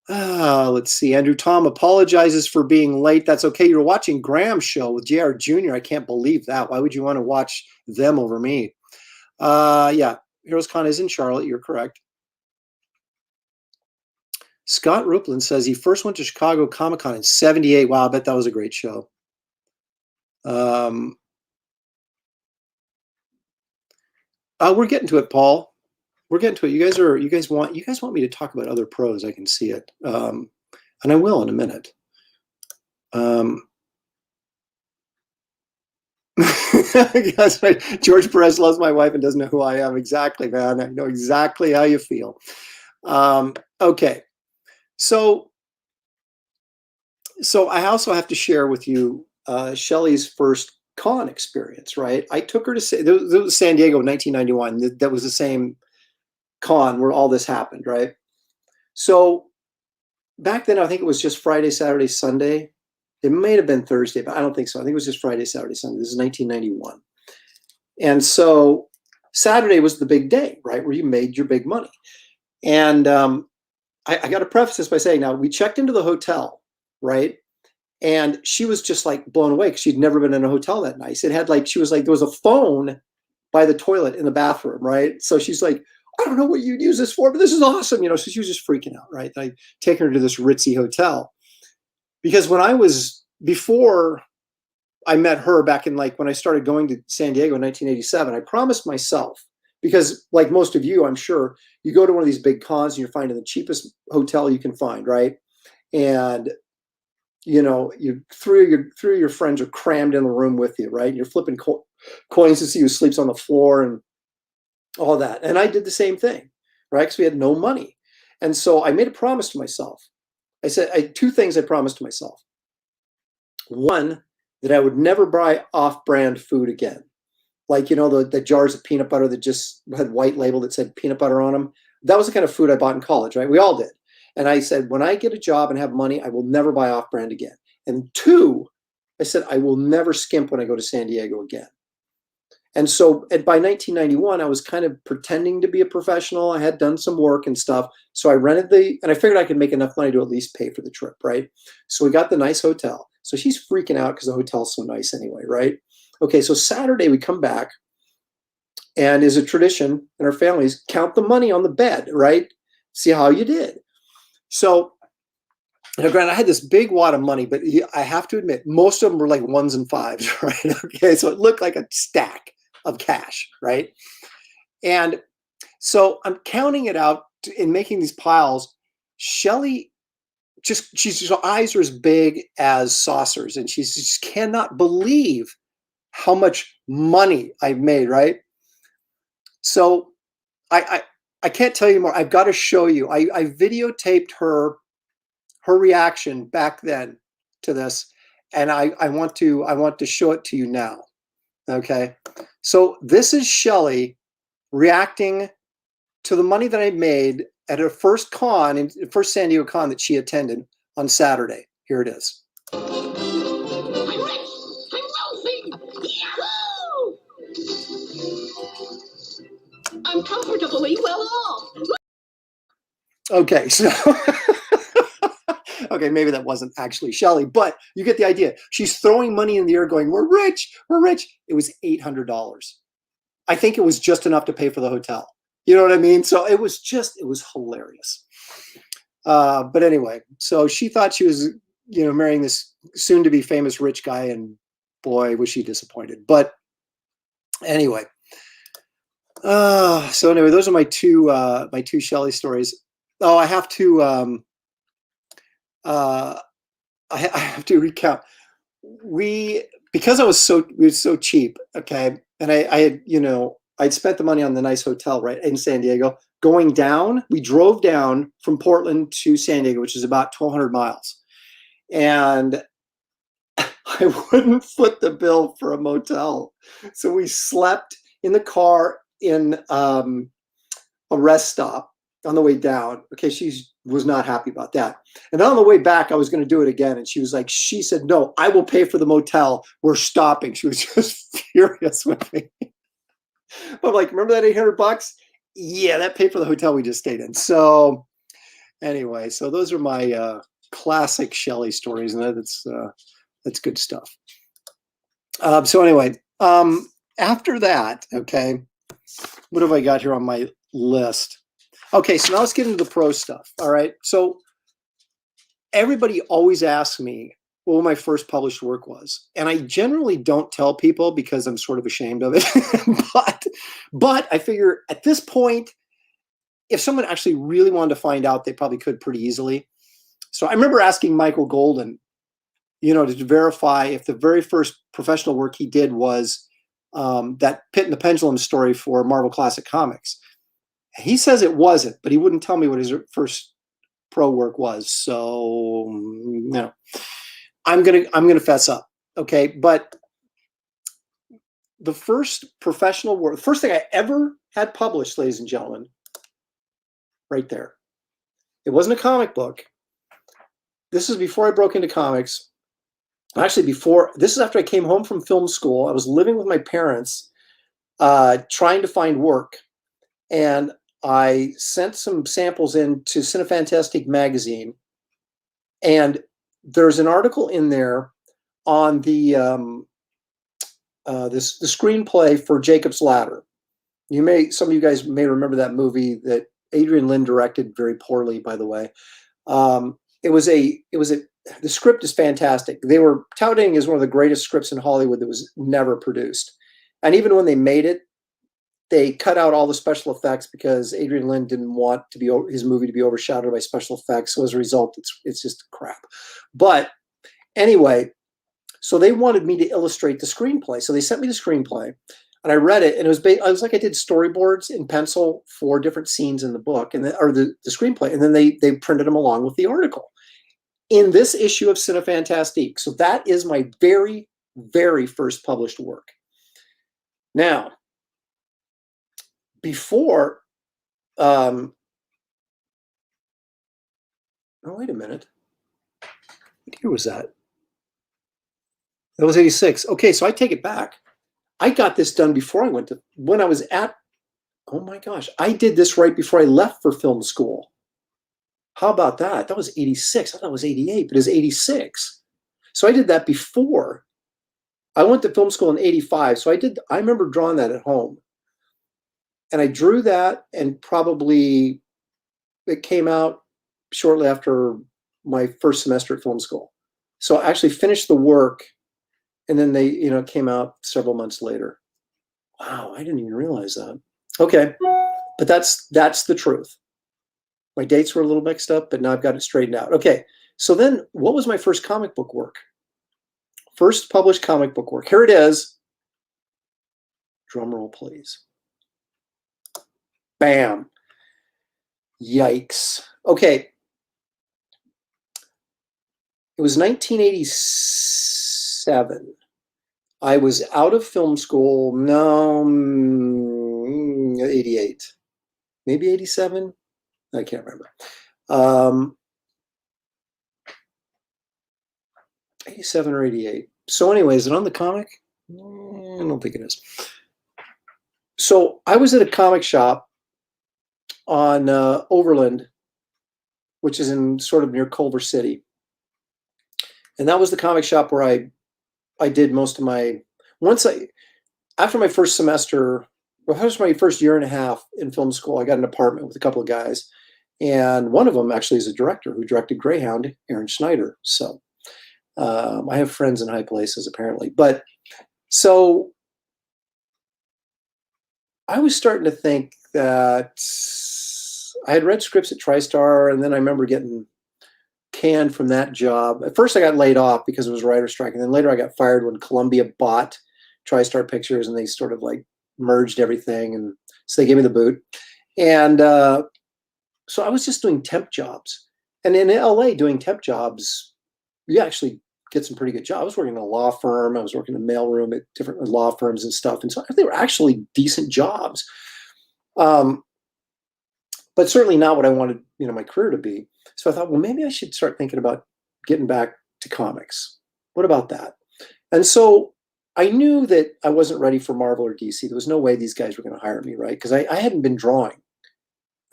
let's see. Andrew Tom apologizes for being late. That's okay. You're watching Graham's show with JR Jr. I can't believe that. Why would you want to watch them over me? Yeah, Heroes Con is in Charlotte. You're correct. Scott Ruplin says he first went to Chicago Comic-Con in '78. Wow, I bet that was a great show. We're getting to it, Paul. We're getting to it. You guys want me to talk about other pros. I can see it. And I will in a minute. That's right. George Perez loves my wife and doesn't know who I am. Exactly, man. I know exactly how you feel. Okay. So I also have to share with you Shelley's first con experience, right? I took her to San Diego in 1991. That was the same con where all this happened, right? So back then, I think it was just Friday, Saturday, Sunday. It may have been Thursday, but I don't think so. I think it was just Friday, Saturday, Sunday. This is 1991. And so Saturday was the big day, right, where you made your big money. And I got to preface this by saying, now we checked into the hotel, right? And she was just like blown away because she'd never been in a hotel that nice. It had she was like, there was a phone by the toilet in the bathroom, right? So she's like, I don't know what you'd use this for, but this is awesome. So she was just freaking out, right? I take her to this ritzy hotel because before I met her back in when I started going to San Diego in 1987, I promised myself, because like most of you, I'm sure, you go to one of these big cons and you're finding the cheapest hotel you can find, right? And you three of your friends are crammed in the room with you, right? You're flipping coins to see who sleeps on the floor and all that. And I did the same thing, right? Because we had no money. And so I made a promise to myself. I said, 2 things I promised to myself. One, that I would never buy off-brand food again. Like, the jars of peanut butter that just had white label that said peanut butter on them. That was the kind of food I bought in college, right? We all did. And I said, when I get a job and have money, I will never buy off-brand again. And 2, I said, I will never skimp when I go to San Diego again. And so by 1991, I was kind of pretending to be a professional. I had done some work and stuff. So I rented and I figured I could make enough money to at least pay for the trip, right? So we got the nice hotel. So she's freaking out because the hotel's so nice anyway, right? Okay, so Saturday we come back, and as a tradition in our families, count the money on the bed, right? See how you did. So, granted, I had this big wad of money, but I have to admit, most of them were like ones and fives, right? Okay, so it looked like a stack of cash, right? And so I'm counting it out and making these piles. Shelly her eyes are as big as saucers, and she just cannot believe how much money I've made, right? So I can't tell you more. I've got to show you. I videotaped her reaction back then to this, and I want to show it to you now. Okay, so this is Shelly reacting to the money that I made at her first San Diego con that she attended on Saturday. Here it is. I'm rich! I'm wealthy! Yahoo! I'm comfortably well off. Okay, so okay, maybe that wasn't actually Shelly, but you get the idea. She's throwing money in the air going, we're rich, we're rich. It was $800. I think it was just enough to pay for the hotel. You know what I mean? So it was hilarious. But anyway, so she thought she was, marrying this soon to be famous rich guy, and boy, was she disappointed. But anyway, so anyway, those are my two Shelly stories. Oh, I have to, I have to recount. Because we were so cheap, okay, and I had, I'd spent the money on the nice hotel right in San Diego. Going down, we drove down from Portland to San Diego, which is about 1,200 miles, and I wouldn't foot the bill for a motel, so we slept in the car in a rest stop on the way down. Okay, she was not happy about that. And on the way back, I was going to do it again. And she said, no, I will pay for the motel. We're stopping. She was just furious with me. But I'm like, remember that $800? Yeah, that paid for the hotel we just stayed in. So anyway, so those are my classic Shelly stories. And that's good stuff. So anyway, after that, okay, what have I got here on my list? Okay, so now let's get into the pro stuff. All right. So everybody always asks me what my first published work was. And I generally don't tell people because I'm sort of ashamed of it. but I figure at this point, if someone actually really wanted to find out, they probably could pretty easily. So I remember asking Michael Golden, to verify if the very first professional work he did was that Pit and the Pendulum story for Marvel Classic Comics. He says it wasn't, but he wouldn't tell me what his first pro work was. So, I'm gonna fess up, okay? But the first professional work, the first thing I ever had published, ladies and gentlemen, right there. It wasn't a comic book. This is before I broke into comics. Actually, this is after I came home from film school. I was living with my parents, trying to find work, and I sent some samples in to Cinefantastique magazine, and there's an article in there on the screenplay for Jacob's Ladder. Some of you guys may remember that movie that Adrian Lyne directed very poorly, by the way. The script is fantastic. They were touting as one of the greatest scripts in Hollywood that was never produced, and even when they made it, they cut out all the special effects because Adrian Lyne didn't want his movie to be overshadowed by special effects. So as a result, it's just crap. But anyway, so they wanted me to illustrate the screenplay. So they sent me the screenplay, and I read it, and it was like I did storyboards in pencil for different scenes in the book or the screenplay, and then they printed them along with the article in this issue of Cinefantastique. So that is my very, very first published work. Now, before, oh, wait a minute. What year was that? That was 86. Okay, so I take it back. I got this done before I went to, when I was at, oh my gosh, I did this right before I left for film school. How about that? That was 86. I thought it was 88, but it was 86. So I did that before. I went to film school in 85. So I remember drawing that at home. And I drew that, and probably it came out shortly after my first semester at film school. So I actually finished the work, and then they, it came out several months later. Wow, I didn't even realize that. Okay, but that's the truth. My dates were a little mixed up, but now I've got it straightened out. Okay, so then what was my first comic book work? First published comic book work. Here it is. Drum roll, please. Bam. Yikes. Okay. It was 1987. I was out of film school. No, 88. Maybe 87. I can't remember. 87 or 88. So anyway, is it on the comic? I don't think it is. So I was at a comic shop on Overland, which is in sort of near Culver City. And that was the comic shop where I did most of my, after my first semester, after my first year and a half in film school, I got an apartment with a couple of guys. And one of them actually is a director who directed Greyhound, Aaron Schneider. So I have friends in high places, apparently. But so I was starting to think that I had read scripts at TriStar, and then I remember getting canned from that job. At first I got laid off because it was writer strike, and then later I got fired when Columbia bought TriStar Pictures, and they sort of like merged everything, and so they gave me the boot. And so I was just doing temp jobs. And in LA, doing temp jobs, you actually get some pretty good jobs. I was working in a law firm. I was working in the mailroom at different law firms and stuff. And so they were actually decent jobs. But certainly not what I wanted, my career to be. So I thought, well, maybe I should start thinking about getting back to comics. What about that? And so I knew that I wasn't ready for Marvel or DC. There was no way these guys were going to hire me, right? Because I hadn't been drawing.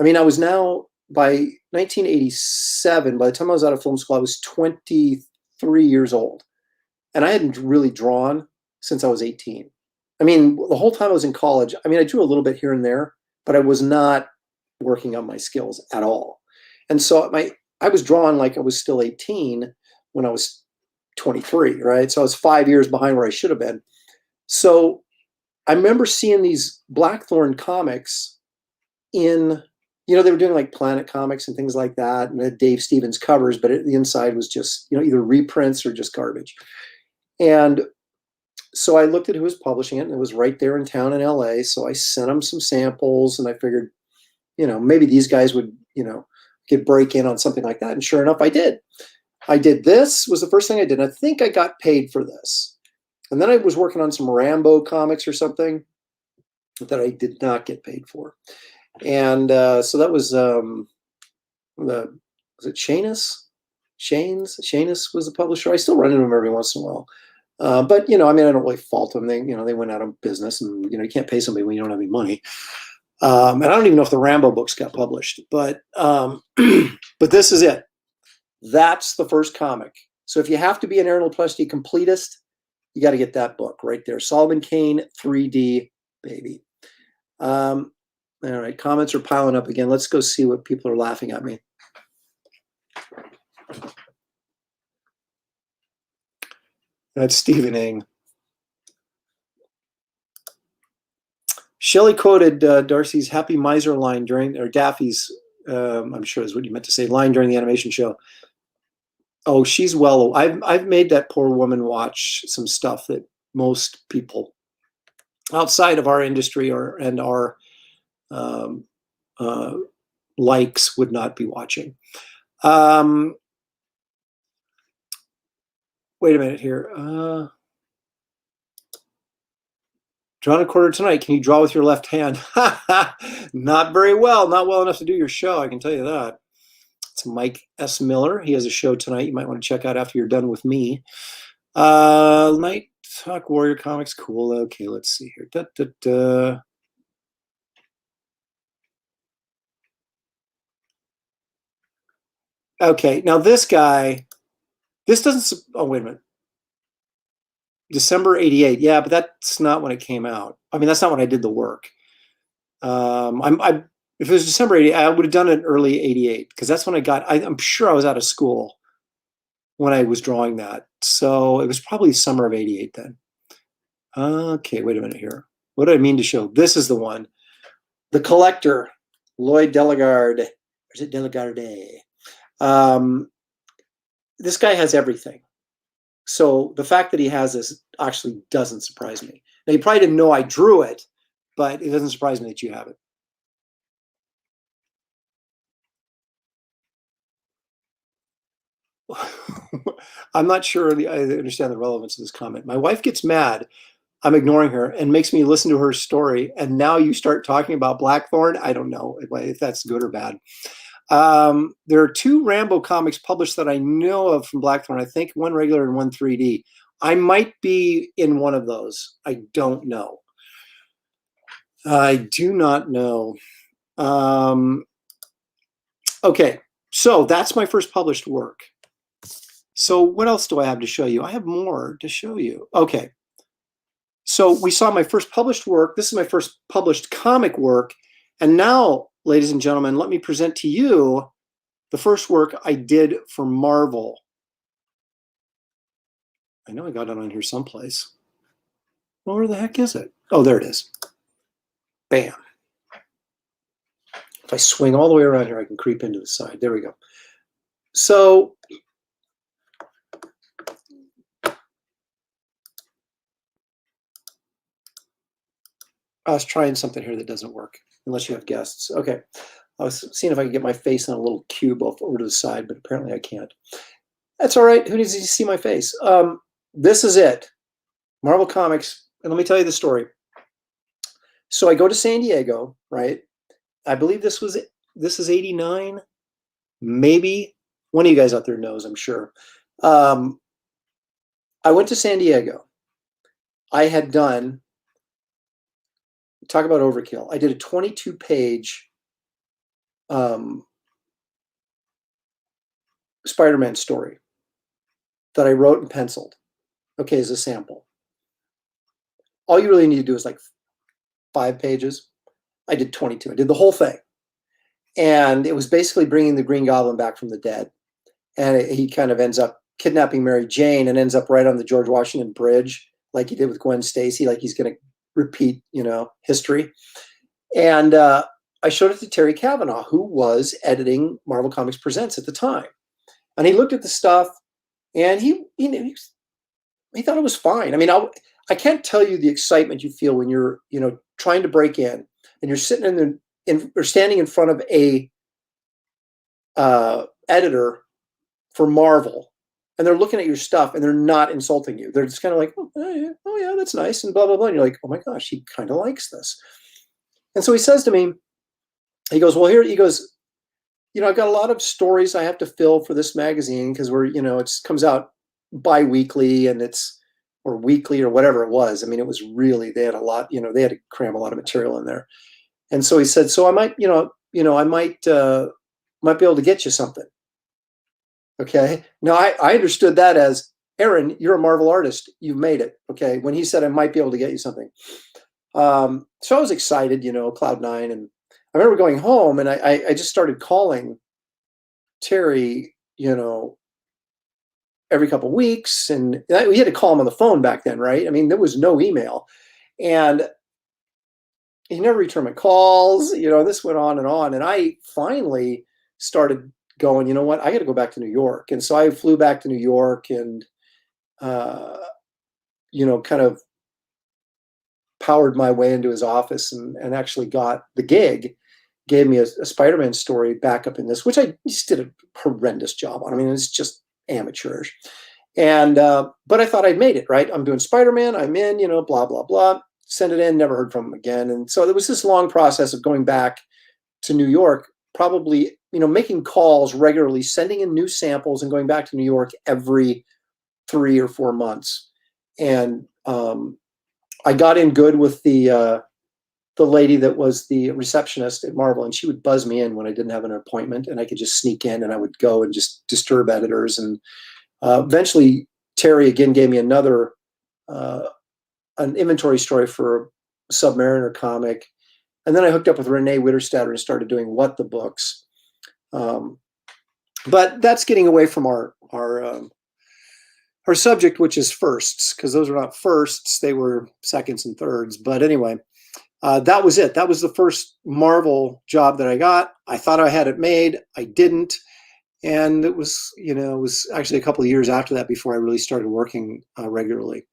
I mean, I was now, by 1987, by the time I was out of film school, I was 23 years old. And I hadn't really drawn since I was 18. I mean, the whole time I was in college, I drew a little bit here and there, but I was not working on my skills at all. And so I was drawing like I was still 18 when I was 23, right? So I was 5 years behind where I should have been. So I remember seeing these Blackthorn comics in, they were doing like Planet Comics and things like that, and Dave Stevens covers, but the inside was just, either reprints or just garbage. And so I looked at who was publishing it, and it was right there in town in LA. So I sent them some samples, and I figured, maybe these guys would, could break in on something like that. And sure enough, I did. This was the first thing I did. And I think I got paid for this. And then I was working on some Rambo comics or something that I did not get paid for. And so that was was it Shanus? Shanus was the publisher. I still run into them every once in a while. But I don't really fault them. They went out of business, and you can't pay somebody when you don't have any money. And I don't even know if the Rambo books got published, but but this is it. That's the first comic. So if you have to be an Aaron Lopresti completist, you got to get that book right there. Solomon Kane 3D, baby. All right, comments are piling up again. Let's go see what people are laughing at me. That's Stephen Ing. Shelley quoted Darcy's Happy Miser line during, or Daffy's, I'm sure is what you meant to say, line during the animation show. Oh, she's well. I've made that poor woman watch some stuff that most people outside of our industry and our likes would not be watching. Wait a minute here. Drawn a quarter tonight. Can you draw with your left hand? Not very well. Not well enough to do your show, I can tell you that. It's Mike S. Miller. He has a show tonight you might want to check out after you're done with me. Night Talk Warrior Comics, cool. Okay, let's see here. Da, da, da. Okay, now this guy, this doesn't, oh, wait a minute. December 88. Yeah, but that's not when it came out. I mean, that's not when I did the work. If it was December 88, I would have done it early 88 because that's when I'm sure I was out of school when I was drawing that. So it was probably summer of 88 then. Okay, wait a minute here. What do I mean to show? This is the one. The Collector, Lloyd Delagarde. Or is it Delagarde? This guy has everything. So the fact that he has this actually doesn't surprise me. Now, you probably didn't know I drew it, but it doesn't surprise me that you have it. I'm not sure I understand the relevance of this comment. My wife gets mad. I'm ignoring her and makes me listen to her story. And now you start talking about Blackthorn. I don't know if that's good or bad. There are 2 Rambo comics published that I know of from Blackthorn. I think one regular and one 3D. I might be in one of those. I don't know. I do not know. Okay, so that's my first published work. So what else do I have to show you? I have more to show you. Okay. So we saw my first published work. This is my first published comic work. And now, ladies and gentlemen, let me present to you the first work I did for Marvel. I know I got it on here someplace. Well, where the heck is it? Oh, there it is. Bam. If I swing all the way around here, I can creep into the side. There we go. So I was trying something here that doesn't work unless you have guests. Okay. I was seeing if I could get my face in a little cube over to the side, but apparently I can't. That's all right. Who needs to see my face? This is it. Marvel Comics. And let me tell you the story. So I go to San Diego, right? I believe this is 89. Maybe one of you guys out there knows, I'm sure. I went to San Diego. I had done, talk about overkill. I did a 22-page Spider-Man story that I wrote and penciled, okay, as a sample. All you really need to do is like 5 pages. I did 22. I did the whole thing. And it was basically bringing the Green Goblin back from the dead. And he kind of ends up kidnapping Mary Jane and ends up right on the George Washington Bridge, like he did with Gwen Stacy, like he's going to repeat, history. And I showed it to Terry Cavanaugh, who was editing Marvel Comics Presents at the time. And he looked at the stuff and he thought it was fine. I mean, I can't tell you the excitement you feel when you're, trying to break in and you're sitting or standing in front of a editor for Marvel, and they're looking at your stuff and they're not insulting you. They're just kind of like, oh yeah, that's nice, and blah, blah, blah. And you're like, oh my gosh, he kind of likes this. And so he says to me, he goes, I've got a lot of stories I have to fill for this magazine because it comes out bi-weekly or weekly or whatever it was. I mean, it was really, they had a lot, they had to cram a lot of material in there. And so he said, so I might, I might be able to get you something. Okay. Now I understood that as, Aaron, you're a Marvel artist. You've made it. Okay. When he said I might be able to get you something. So I was excited, cloud nine. And I remember going home and I just started calling Terry, every couple of weeks. And we had to call him on the phone back then, right? I mean, there was no email. And he never returned my calls. This went on. And I finally started going, you know what, I got to go back to New York. And so I flew back to New York and, kind of powered my way into his office and actually got the gig, gave me a Spider-Man story back up in this, which I just did a horrendous job on. I mean, it's just amateurish. And, but I thought I'd made it, right? I'm doing Spider-Man, I'm in, blah, blah, blah. Send it in, never heard from him again. And so there was this long process of going back to New York, probably, making calls regularly, sending in new samples and going back to New York every 3 or 4 months. And I got in good with the lady that was the receptionist at Marvel, and she would buzz me in when I didn't have an appointment, and I could just sneak in, and I would go and just disturb editors. And eventually, Terry again gave me another an inventory story for a Submariner comic, and then I hooked up with Renee Witterstatter and started doing What the Books. But that's getting away from our subject, which is firsts, because those are not firsts; they were seconds and thirds. But anyway. That was it. That was the first Marvel job that I got. I thought I had it made. I didn't. And it was, it was actually a couple of years after that before I really started working regularly.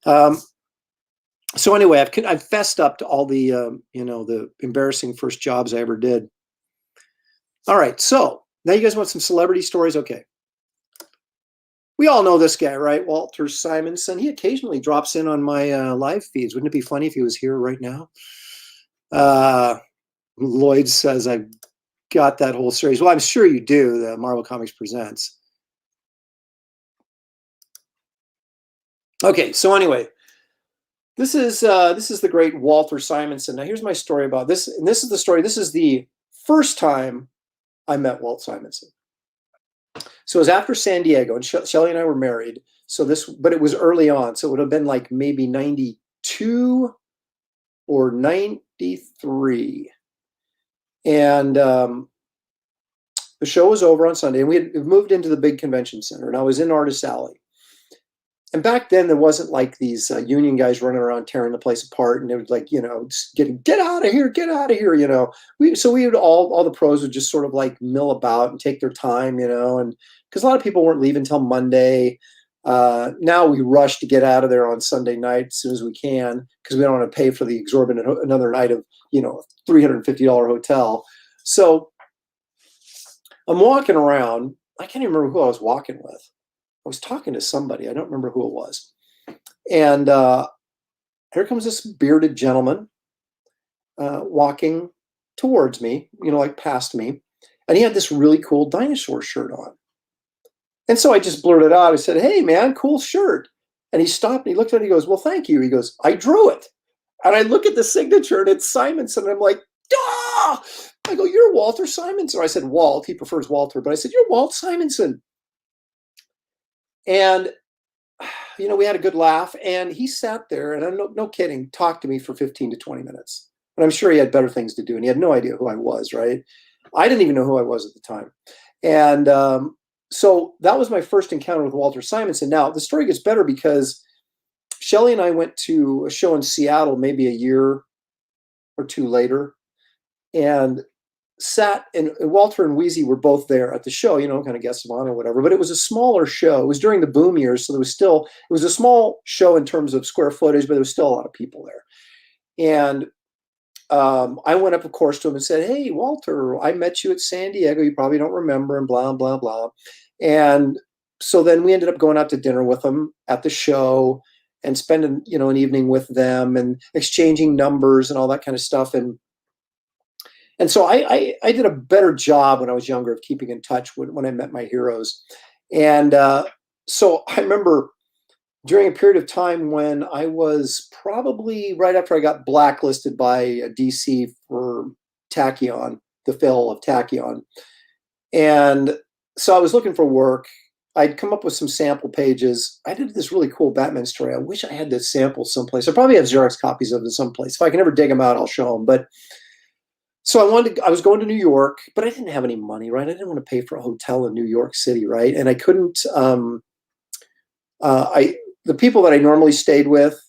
So anyway, I've fessed up to all the, the embarrassing first jobs I ever did. All right. So now you guys want some celebrity stories? Okay. We all know this guy, right? Walter Simonson. He occasionally drops in on my live feeds. Wouldn't it be funny if he was here right now? Lloyd says, I've got that whole series. Well, I'm sure you do, the Marvel Comics Presents. Okay, so anyway, this is the great Walter Simonson. Now, here's my story about this. And this is the story. This is the first time I met Walt Simonson. So it was after San Diego, and Shelley and I were married. But it was early on, so it would have been like maybe 92 or 93. And the show was over on Sunday, and we had moved into the big convention center, and I was in Artist Alley. And back then, there wasn't like these union guys running around tearing the place apart, and it was like, get out of here, So we would all the pros would just sort of like mill about and take their time, and because a lot of people weren't leaving until Monday. Now we rush to get out of there on Sunday night as soon as we can, because we don't want to pay for the exorbitant another night of $350 hotel. So I'm walking around. I can't even remember who I was walking with. I was talking to somebody. I don't remember who it was. And here comes this bearded gentleman walking towards me, like past me. And he had this really cool dinosaur shirt on. And so I just blurted out. I said, hey, man, cool shirt. And he stopped and he looked at it. He goes, well, thank you. He goes, I drew it. And I look at the signature and it's Simonson. And I'm like, ah! I go, you're Walter Simonson. Or I said, Walt. He prefers Walter. But I said, you're Walt Simonson. And, we had a good laugh. And he sat there and no kidding, talked to me for 15 to 20 minutes. And I'm sure he had better things to do. And he had no idea who I was, right? I didn't even know who I was at the time. And so that was my first encounter with Walter Simonson. Now, the story gets better because Shelley and I went to a show in Seattle maybe a year or two later and sat, and Walter and Wheezy were both there at the show, kind of guests of honor or whatever, but it was a smaller show. It was during the boom years, so it was a small show in terms of square footage, but there was still a lot of people there. And I went up, of course, to him and said, hey, Walter, I met you at San Diego. You probably don't remember, and blah, blah, blah. And so then we ended up going out to dinner with him at the show and spending, an evening with them and exchanging numbers and all that kind of stuff. And so I did a better job when I was younger of keeping in touch when I met my heroes. And so I remember during a period of time when I was probably right after I got blacklisted by DC for Tachyon, the fail of Tachyon. And so I was looking for work. I'd come up with some sample pages. I did this really cool Batman story. I wish I had the sample someplace. I probably have Xerox copies of it someplace. If I can ever dig them out, I'll show them. But so I was going to New York, but I didn't have any money, right? I didn't want to pay for a hotel in New York City, right? And I couldn't, the people that I normally stayed with,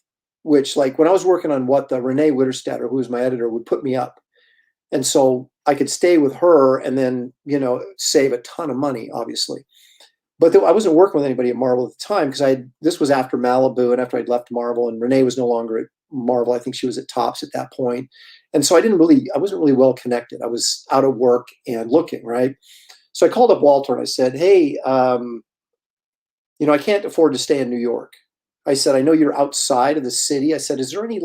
which like when I was working on Renee Witterstatter, who was my editor, would put me up. And so I could stay with her and then, save a ton of money, obviously. But I wasn't working with anybody at Marvel at the time because this was after Malibu and after I'd left Marvel, and Renee was no longer at Marvel. I think she was at Topps at that point. And so I wasn't really well connected. I was out of work and looking, right? So I called up Walter and I said, hey, I can't afford to stay in New York. I said, I know you're outside of the city. I said, is there any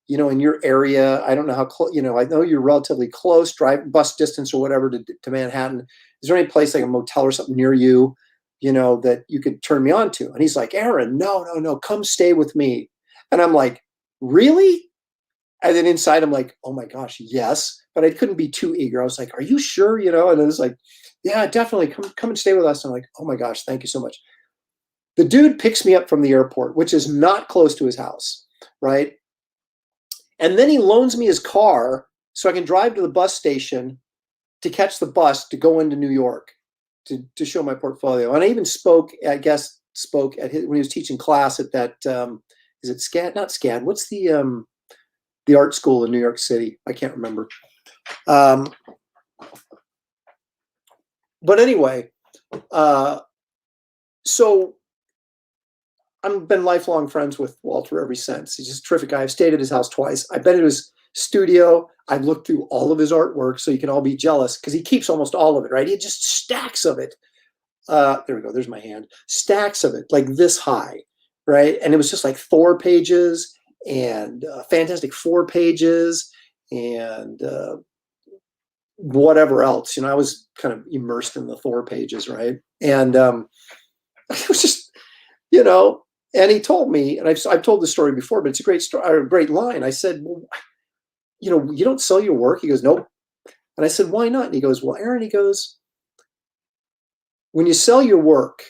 in your area? I don't know how close, I know you're relatively close, bus distance or whatever to Manhattan. Is there any place like a motel or something near you that you could turn me on to. And he's like, Aaron, no, come stay with me. And I'm like, really? And then inside I'm like, oh my gosh, yes. But I couldn't be too eager. I was like, are you sure? And it was like, yeah, definitely come and stay with us. And I'm like, oh my gosh, thank you so much. The dude picks me up from the airport, which is not close to his house, right? And then he loans me his car so I can drive to the bus station to catch the bus to go into New York to show my portfolio. And I even spoke when he was teaching class at that, is it SCAD? Not SCAD. What's the art school in New York City? I can't remember. But anyway, so I've been lifelong friends with Walter ever since. He's just a terrific guy. I've stayed at his house twice. I've been at his studio. I've looked through all of his artwork, so you can all be jealous because he keeps almost all of it, right? He had just stacks of it. There we go. There's my hand. Stacks of it, like this high, right? And it was just like Thor pages and Fantastic Four pages and whatever else. I was kind of immersed in the Thor pages, right? And it was just, and he told me, and I've told this story before, but it's a great story, a great line. I said, well, you don't sell your work? He goes, nope. And I said, why not? And he goes, well, Aaron, he goes, when you sell your work,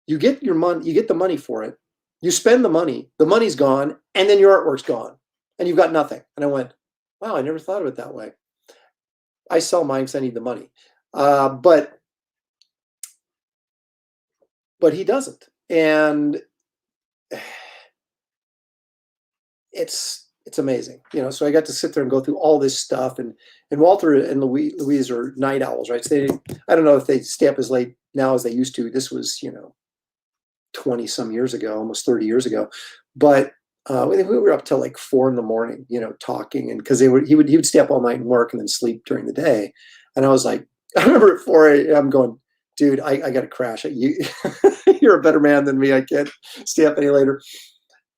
you get your money, you get the money for it. You spend the money's gone, and then your artwork's gone, and you've got nothing. And I went, wow, I never thought of it that way. I sell mine because I need the money. But he doesn't. And it's amazing, so I got to sit there and go through all this stuff, and Walter and Louise are night owls, right? So I don't know if they stay up as late now as they used to. This was 20 some years ago, almost 30 years ago, but we were up till like 4 a.m, talking, and because he would stay up all night and work and then sleep during the day. And I was like, I remember at 4 a.m. going, dude, I got to crash. You're a better man than me. I can't stay up any later.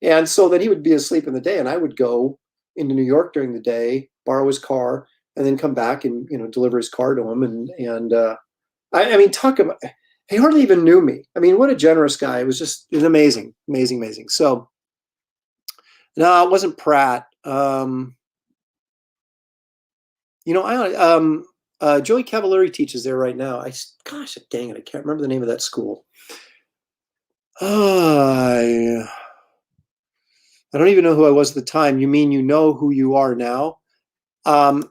And so then he would be asleep in the day, and I would go into New York during the day, borrow his car, and then come back and deliver his car to him. And I mean, talk about, he hardly even knew me. I mean, what a generous guy. It was amazing. So no, it wasn't Pratt. Joey Cavallari teaches there right now. Gosh dang it, I can't remember the name of that school. I don't even know who I was at the time. You mean who you are now? I'm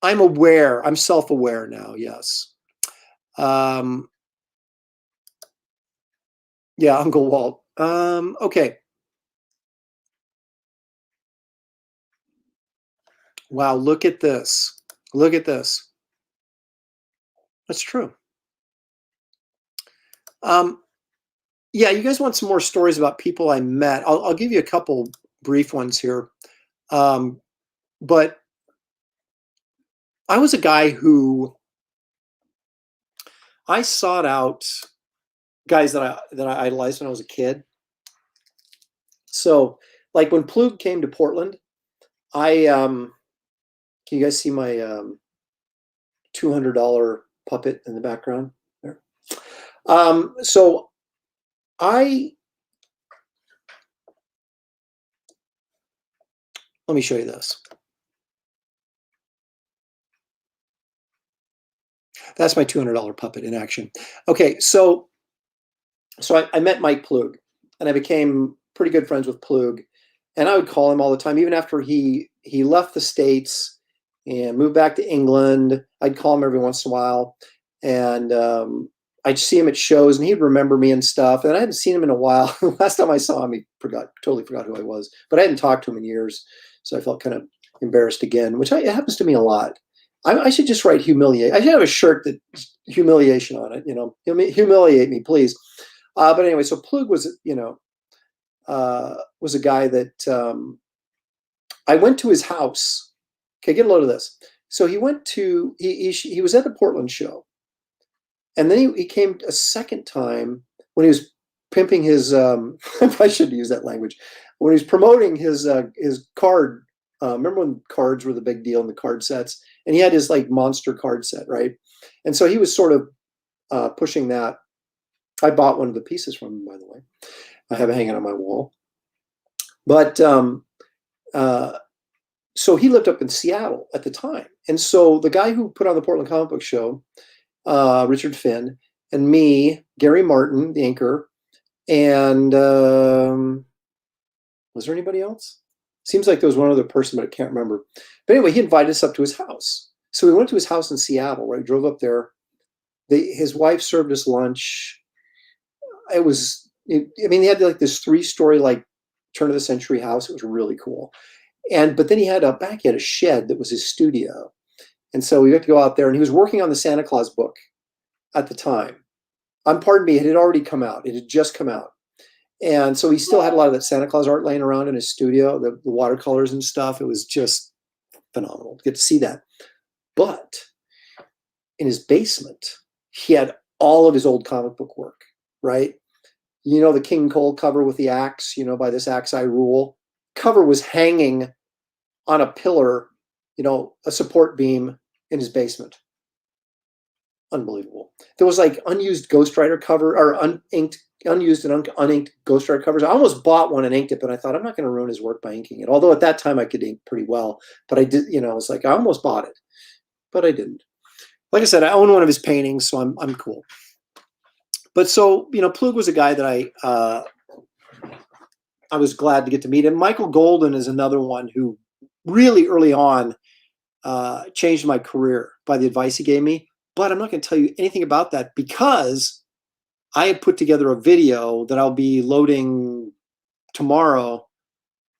aware. I'm self-aware now, yes. Yeah, Uncle Walt. Okay. Wow, look at this. Look at this. That's true. Yeah, you guys want some more stories about people I met. I'll give you a couple brief ones here. But I was a guy who I sought out guys that I idolized when I was a kid. So like when Plug came to Portland, can you guys see my $200 puppet in the background there? So let me show you this. That's my $200 puppet in action. Okay, so I met Mike Plug, and I became pretty good friends with Plug, and I would call him all the time, even after he left the States and moved back to England. I'd call him every once in a while, and I'd see him at shows, and he'd remember me and stuff. And I hadn't seen him in a while. Last time I saw him, he totally forgot who I was. But I hadn't talked to him in years, so I felt kind of embarrassed again, which it happens to me a lot. I should just write humiliate. I should have a shirt that humiliation on it. Humiliate me, please. But anyway, so Plug was a guy that I went to his house. Okay, get a load of this. So he went to he was at the Portland show. And then he came a second time when he was pimping his, I shouldn't use that language, when he was promoting his card. Remember when cards were the big deal in the card sets? And he had his like monster card set, right? And so he was sort of pushing that. I bought one of the pieces from him, by the way. I have it hanging on my wall. But so he lived up in Seattle at the time. And so the guy who put on the Portland Comic Book Show, Richard Finn, and me, Gary Martin, the inker, and was there anybody else? Seems like there was one other person, but I can't remember. But anyway, he invited us up to his house. So we went to his house in Seattle, right? Drove up there. His wife served us lunch. I mean, they had like this 3-story, like turn of the century house. It was really cool. But then he had a shed that was his studio. And so we got to go out there, and he was working on the Santa Claus book at the time. Pardon me, it had already come out. It had just come out. And so he still had a lot of that Santa Claus art laying around in his studio, the watercolors and stuff. It was just phenomenal to get to see that. But in his basement, he had all of his old comic book work, right? You know, the King Cole cover with the axe, by this axe I rule. Cover was hanging on a pillar, a support beam in his basement. Unbelievable. There was like unused Ghost Rider cover, or unused and uninked Ghost Rider covers. I almost bought one and inked it, but I thought I'm not going to ruin his work by inking it. Although at that time I could ink pretty well, but I did, I was like, I almost bought it, but I didn't. Like I said, I own one of his paintings, so I'm cool. But so, Plug was a guy that I was glad to get to meet him. Michael Golden is another one who really early on changed my career by the advice he gave me. But I'm not going to tell you anything about that because I had put together a video that I'll be loading tomorrow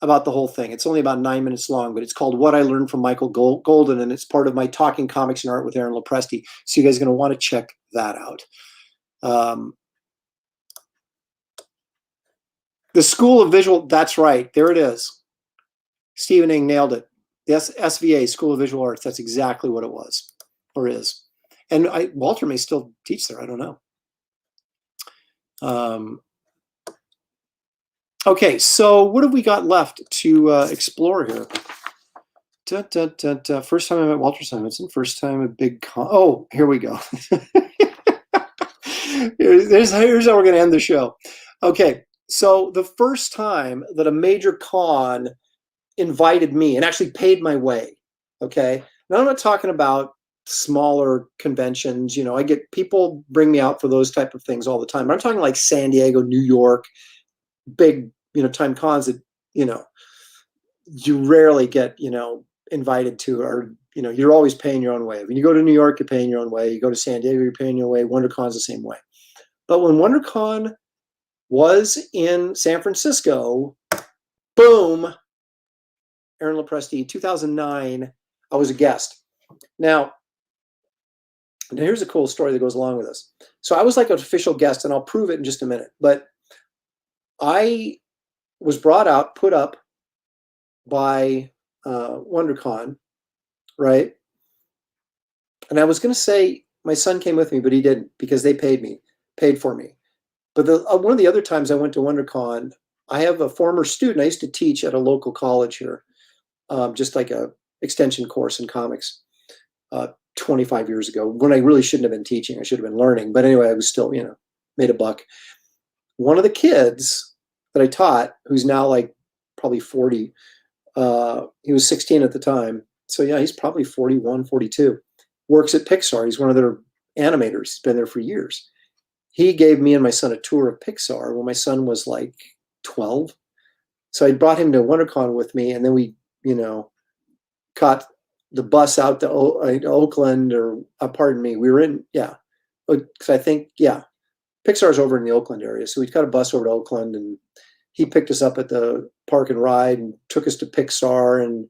about the whole thing. It's only about 9 minutes long, but it's called What I Learned from Michael Golden, and it's part of my Talking Comics and Art with Aaron Lopresti. So you guys are going to want to check that out. The School of Visual, that's right. There it is. Stephen Ng nailed it. The SVA, School of Visual Arts, that's exactly what it was or is. And Walter may still teach there. I don't know. Okay, so what have we got left to explore here? First time I met Walter Simonson. First time a big con. Oh, here we go. here's how we're going to end the show. Okay, so the first time that a major con invited me and actually paid my way. Okay, now I'm not talking about smaller conventions. I get people bring me out for those type of things all the time. But I'm talking like San Diego, New York, big, time cons that, you rarely get, invited to, or, you're always paying your own way. When you go to New York, you're paying your own way. You go to San Diego, you're paying your way. WonderCon's the same way. But when WonderCon was in San Francisco, boom, Aaron Lopresti, 2009, I was a guest. Now here's a cool story that goes along with this. So I was like an official guest, and I'll prove it in just a minute. But I was put up by WonderCon, right? And I was going to say my son came with me, but he didn't because they paid for me. But one of the other times I went to WonderCon, I have a former student. I used to teach at a local college here, just like a extension course in comics. 25 years ago, when I really shouldn't have been teaching. I should have been learning. But anyway, I was still, made a buck. One of the kids that I taught, who's now like probably 40, he was 16 at the time. So yeah, he's probably 41, 42, works at Pixar. He's one of their animators. He's been there for years. He gave me and my son a tour of Pixar when my son was like 12. So I brought him to WonderCon with me, and then we, caught the bus out to Oakland, or pardon me, we were in, because I think, Pixar's over in the Oakland area. So we got a bus over to Oakland, and he picked us up at the park and ride and took us to Pixar and,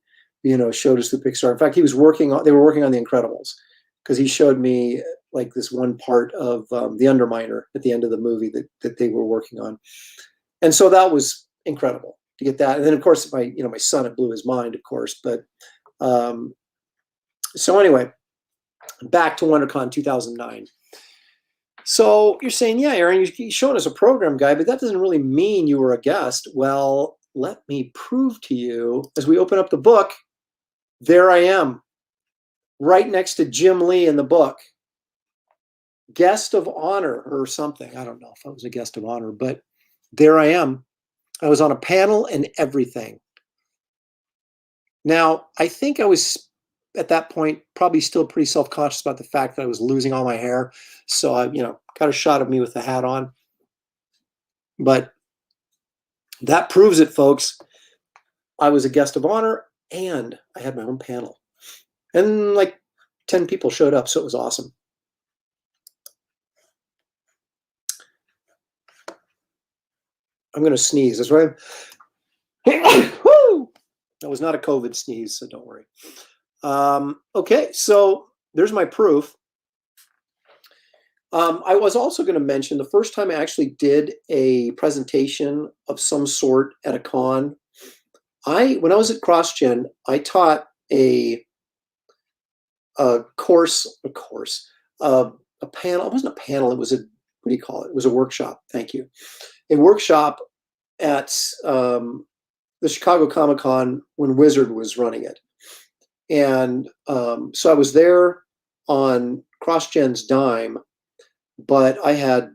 showed us through Pixar. In fact, they were working on The Incredibles, because he showed me like this one part of The Underminer at the end of the movie that they were working on. And so that was incredible to get that. And then of course my son, it blew his mind, of course, but so anyway, back to WonderCon 2009. So you're saying, yeah, Aaron, you're showing us a program guide, but that doesn't really mean you were a guest. Well, let me prove to you, as we open up the book, there I am, right next to Jim Lee in the book. guest of honor or something. I don't know if I was a guest of honor, but there I am. I was on a panel and everything. Now, I think I was at that point probably still pretty self-conscious about the fact that I was losing all my hair. So I, got a shot of me with the hat on. But that proves it, folks. I was a guest of honor and I had my own panel. And like 10 people showed up, so it was awesome. I'm going to sneeze. That's right. That was not a COVID sneeze, so don't worry. Okay, so there's my proof. I was also going to mention the first time I actually did a presentation of some sort at a con. When I was at CrossGen, I taught a panel. It wasn't a panel. It was what do you call it? It was a workshop. Thank you. A workshop at the Chicago Comic-Con when Wizard was running it. And so I was there on CrossGen's dime, but I had,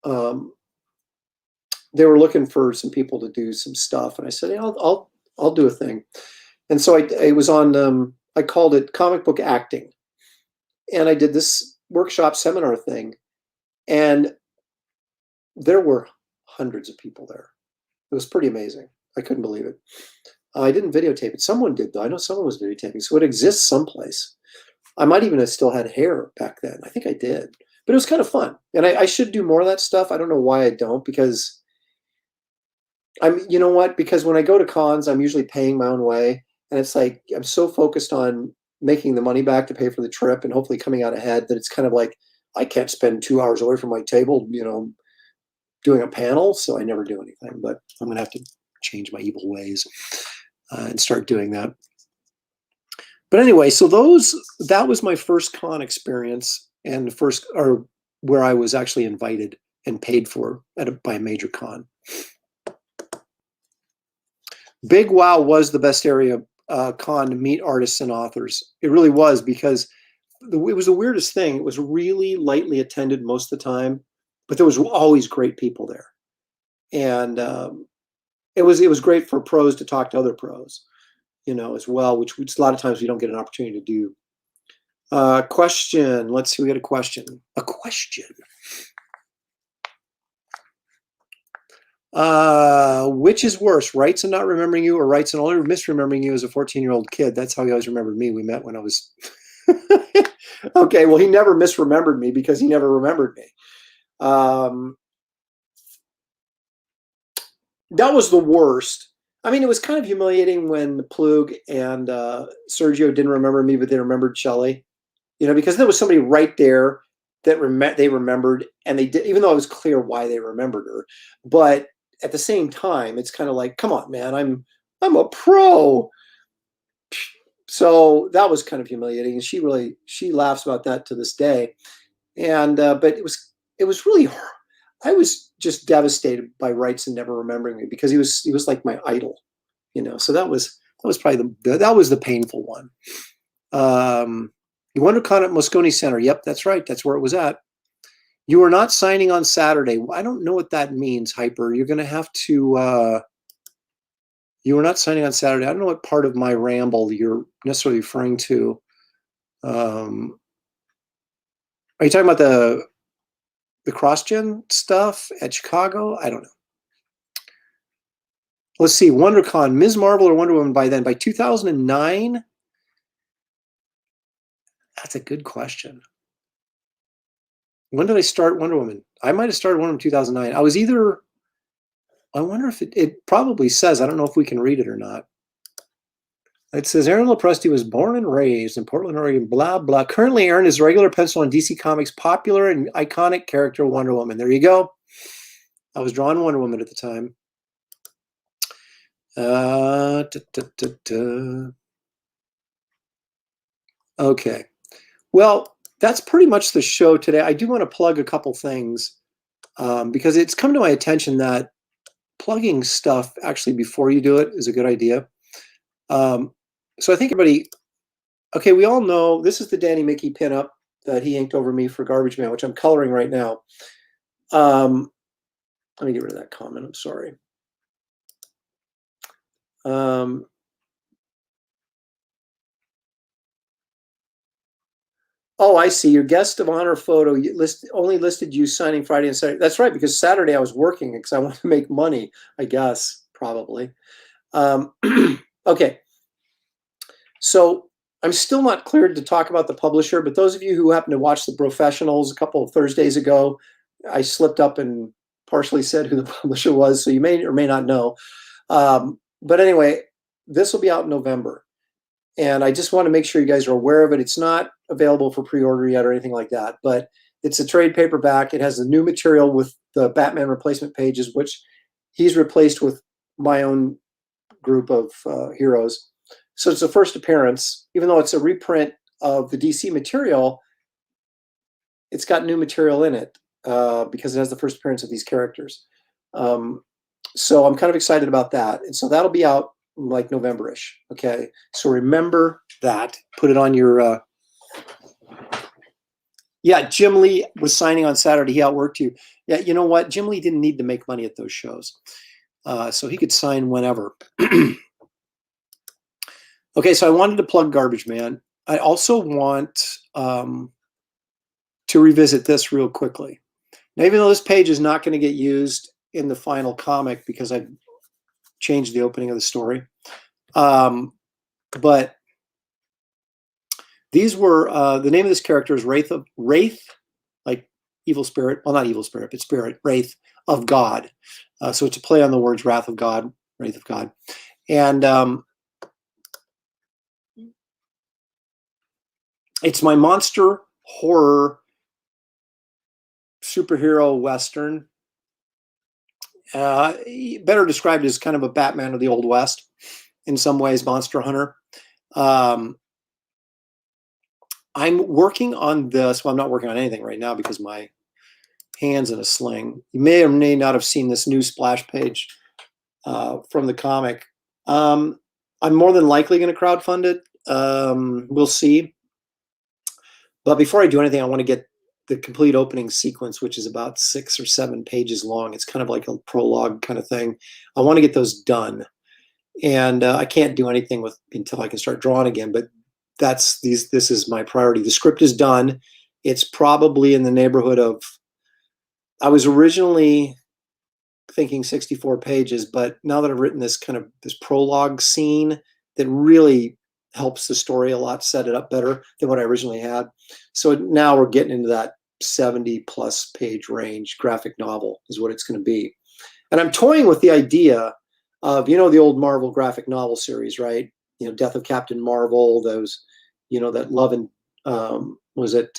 they were looking for some people to do some stuff. And I said, I'll do a thing. And so I was on, I called it comic book acting. And I did this workshop seminar thing. And there were hundreds of people there. It was pretty amazing. I couldn't believe it. I didn't videotape it. Someone did, though. I know someone was videotaping, so it exists someplace. I might even have still had hair back then. I think I did. But it was kind of fun. And I should do more of that stuff. I don't know why I don't, because you know what? Because when I go to cons, I'm usually paying my own way. And it's like I'm so focused on making the money back to pay for the trip and hopefully coming out ahead that it's kind of like I can't spend 2 hours away from my table, doing a panel. So I never do anything. But I'm going to have to change my evil ways and start doing that. But anyway, so that was my first con experience, and where I was actually invited and paid for by a major con. Big Wow was the best area con to meet artists and authors. It really was, because it was the weirdest thing. It was really lightly attended most of the time, but there was always great people there. And it was great for pros to talk to other pros, as well, which a lot of times we don't get an opportunity to do. Question. Let's see. We got a question. Which is worse, rights and not remembering you, or rights and only misremembering you as a 14-year-old kid? That's how he always remembered me. We met when I was okay. Well, he never misremembered me because he never remembered me. That was the worst. I mean, it was kind of humiliating when Plug and Sergio didn't remember me, but they remembered Shelley, because there was somebody right there that they remembered, and they did, even though it was clear why they remembered her. But at the same time, it's kind of like, come on, man, I'm a pro. So that was kind of humiliating, and she laughs about that to this day. And but it was really, I was just devastated by Wrights and never remembering me, because he was like my idol, So that was probably that was the painful one. You WonderCon at Moscone Center. Yep, that's right. That's where it was at. You are not signing on Saturday. I don't know what that means, Hyper. You're going to have to. You are not signing on Saturday. I don't know what part of my ramble you're necessarily referring to. Are you talking about the CrossGen stuff at Chicago? I don't know. Let's see. WonderCon, Ms. Marvel or Wonder Woman by then? By 2009? That's a good question. When did I start Wonder Woman? I might have started Wonder Woman in 2009. I was either, I wonder if it probably says, I don't know if we can read it or not. It says Aaron Lopresti was born and raised in Portland, Oregon, blah, blah. Currently, Aaron is a regular pencil on DC Comics' popular and iconic character, Wonder Woman. There you go. I was drawing Wonder Woman at the time. Okay. Well, that's pretty much the show today. I do want to plug a couple things because it's come to my attention that plugging stuff actually before you do it is a good idea. So I think everybody, okay, we all know this is the Danny Mickey pinup that he inked over me for Garbage Man, which I'm coloring right now. Let me get rid of that comment. I'm sorry. Oh, I see. Your guest of honor photo only listed you signing Friday and Saturday. That's right, because Saturday I was working because I wanted to make money, I guess, probably. Okay. So I'm still not cleared to talk about the publisher, but those of you who happen to watch The Professionals a couple of Thursdays ago, I slipped up and partially said who the publisher was, so you may or may not know. But anyway, this will be out in November. And I just want to make sure you guys are aware of it. It's not available for pre-order yet or anything like that, but it's a trade paperback. It has the new material with the Batman replacement pages, which he's replaced with my own group of heroes. So it's the first appearance. Even though it's a reprint of the DC material, it's got new material in it because it has the first appearance of these characters. So I'm kind of excited about that. And so that'll be out like November-ish. Okay, so remember that. Put it on your. Yeah, Jim Lee was signing on Saturday. He outworked you. Yeah, you know what? Jim Lee didn't need to make money at those shows, so he could sign whenever. Okay, so I wanted to plug Garbage Man. I also want to revisit this real quickly. Now, even though this page is not going to get used in the final comic because I've changed the opening of the story, but these were the name of this character is Wraith, like evil spirit. Well, not evil spirit, but spirit, Wraith of God. So it's a play on the words Wrath of God, Wraith of God, and it's my monster horror superhero Western. Better described as kind of a Batman of the Old West, in some ways, Monster Hunter. I'm working on this. Well, I'm not working on anything right now because my hand's in a sling. You may or may not have seen this new splash page from the comic. I'm more than likely going to crowdfund it. We'll see. But before I do anything, I want to get the complete opening sequence, which is about 6 or 7 pages long. It's kind of like a prologue kind of thing. I want to get those done. And I can't do anything until I can start drawing again, but this is my priority. The script is done. It's probably in the neighborhood of, I was originally thinking 64 pages, but now that I've written this prologue scene that really helps the story a lot, set it up better than what I originally had. So now we're getting into that 70 plus page range. Graphic novel is what it's going to be. And I'm toying with the idea of, the old Marvel graphic novel series, right? Death of Captain Marvel, those, that Love and, was it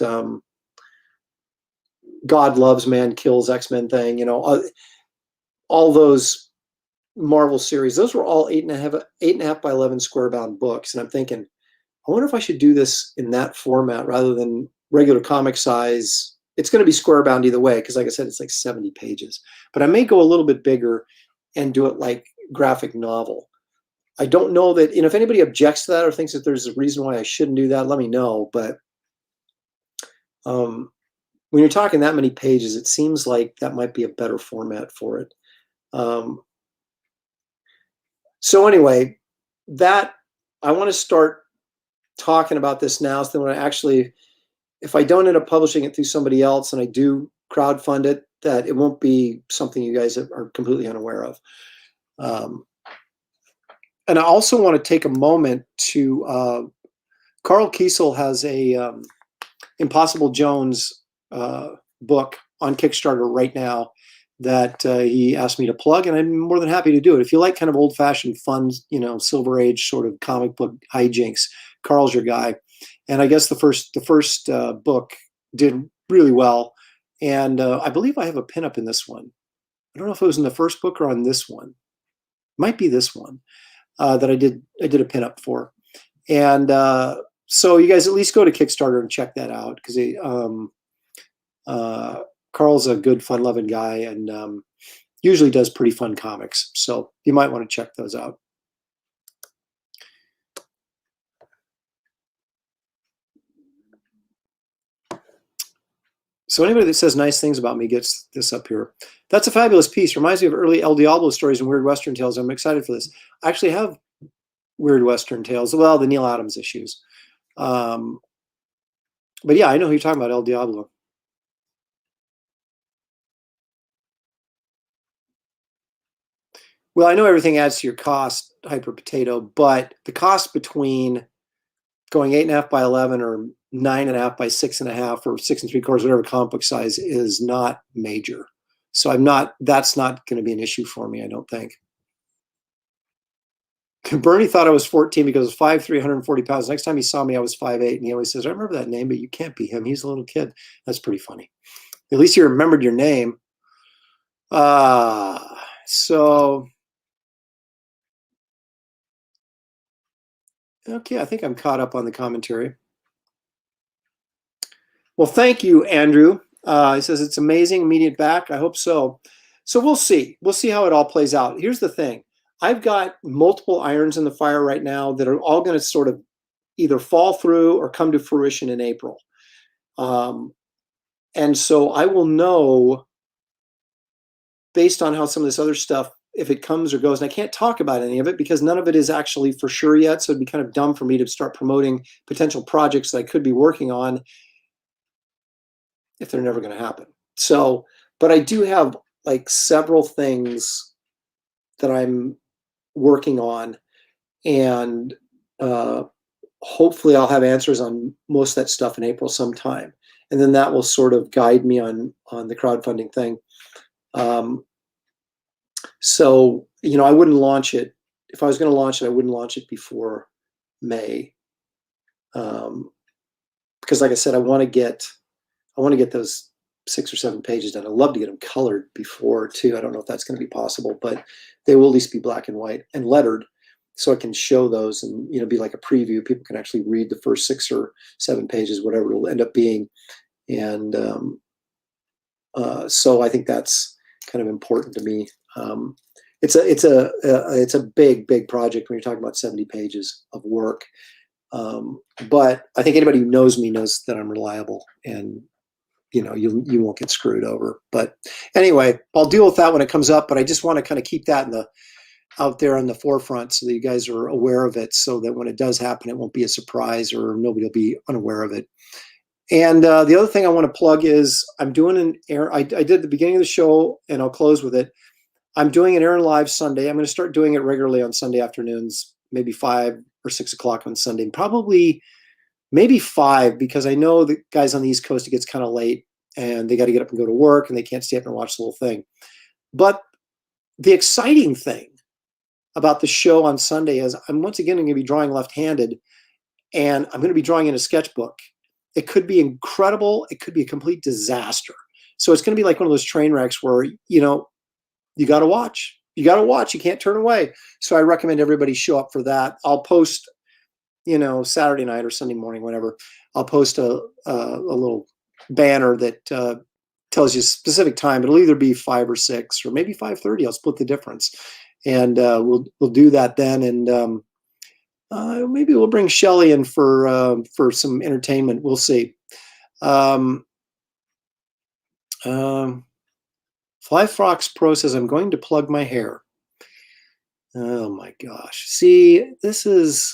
God Loves, Man Kills, X-Men thing, all those Marvel series, those were all 8.5 by 11 square bound books. And I'm thinking, I wonder if I should do this in that format rather than regular comic size. It's going to be square bound either way, because like I said, it's like 70 pages. But I may go a little bit bigger and do it like graphic novel. I don't know that, if anybody objects to that or thinks that there's a reason why I shouldn't do that, let me know. But when you're talking that many pages, it seems like that might be a better format for it. So anyway, that I want to start talking about this now. So when if I don't end up publishing it through somebody else and I do crowdfund it, that it won't be something you guys are completely unaware of. And I also want to take a moment to, Carl Kiesel has a Impossible Jones book on Kickstarter right now that he asked me to plug, and I'm more than happy to do it. If you like kind of old-fashioned, fun, Silver Age sort of comic book hijinks, Carl's your guy. And I guess the first book did really well, and I believe I have a pinup in this one. I don't know if it was in the first book or on this one. Might be this one that I did a pinup for. And so you guys at least go to Kickstarter and check that out, because Carl's a good, fun-loving guy and usually does pretty fun comics. So you might want to check those out. So anybody that says nice things about me gets this up here. That's a fabulous piece. Reminds me of early El Diablo stories and weird Western tales. I'm excited for this. I actually have weird Western tales. Well, the Neil Adams issues. But yeah, I know who you're talking about, El Diablo. Well, I know everything adds to your cost, Hyper Potato, but the cost between going 8.5 by 11 or 9.5 by 6.5 or 6 3/4, whatever comic book size, is not major. So that's not going to be an issue for me, I don't think. Bernie thought I was 14 because I was 5'3", 140 pounds. Next time he saw me, I was 5'8", and he always says, I remember that name, but you can't be him. He's a little kid. That's pretty funny. At least you remembered your name. So, okay, I think I'm caught up on the commentary. Well, thank you, Andrew. He says, it's amazing, immediate back. I hope so. So we'll see. We'll see how it all plays out. Here's the thing. I've got multiple irons in the fire right now that are all going to sort of either fall through or come to fruition in April. And so I will know, based on how some of this other stuff, if it comes or goes. And I can't talk about any of it because none of it is actually for sure yet. So it'd be kind of dumb for me to start promoting potential projects that I could be working on if they're never going to happen. So, but I do have like several things that I'm working on, and hopefully I'll have answers on most of that stuff in April sometime. And then that will sort of guide me on the crowdfunding thing. So, you know, I wouldn't launch it. If I was going to launch it, I wouldn't launch it before May. Because like I said, I want to get those 6 or 7 pages done. I'd love to get them colored before too. I don't know if that's going to be possible, but they will at least be black and white and lettered, so I can show those and, you know, be like a preview. People can actually read the first 6 or 7 pages, whatever it'll end up being. And so I think that's kind of important to me. It's a big project when you're talking about 70 pages of work. But I think anybody who knows me knows that I'm reliable, and you know, you won't get screwed over. But anyway, I'll deal with that when it comes up. But I just want to kind of keep that out there on the forefront so that you guys are aware of it, so that when it does happen, it won't be a surprise or nobody will be unaware of it. And the other thing I want to plug is I'm doing I did the beginning of the show, and I'll close with it. I'm doing an Aaron Live Sunday. I'm going to start doing it regularly on Sunday afternoons, maybe 5 or 6 o'clock on Sunday, probably maybe 5, because I know the guys on the East Coast, it gets kind of late and they got to get up and go to work and they can't stay up and watch the whole thing. But the exciting thing about the show on Sunday is I'm once again going to be drawing left-handed, and I'm going to be drawing in a sketchbook. It could be incredible. It could be a complete disaster. So it's going to be like one of those train wrecks where, you know, you got to watch. You got to watch. You can't turn away. So I recommend everybody show up for that. I'll post, you know, Saturday night or Sunday morning, whatever. I'll post a little banner that tells you a specific time. It'll either be 5 or 6 or maybe 5:30. I'll split the difference, and we'll do that then. And maybe we'll bring Shelly in for some entertainment. We'll see. Fly Fox Pro says, I'm going to plug my hair. Oh my gosh. See, this is,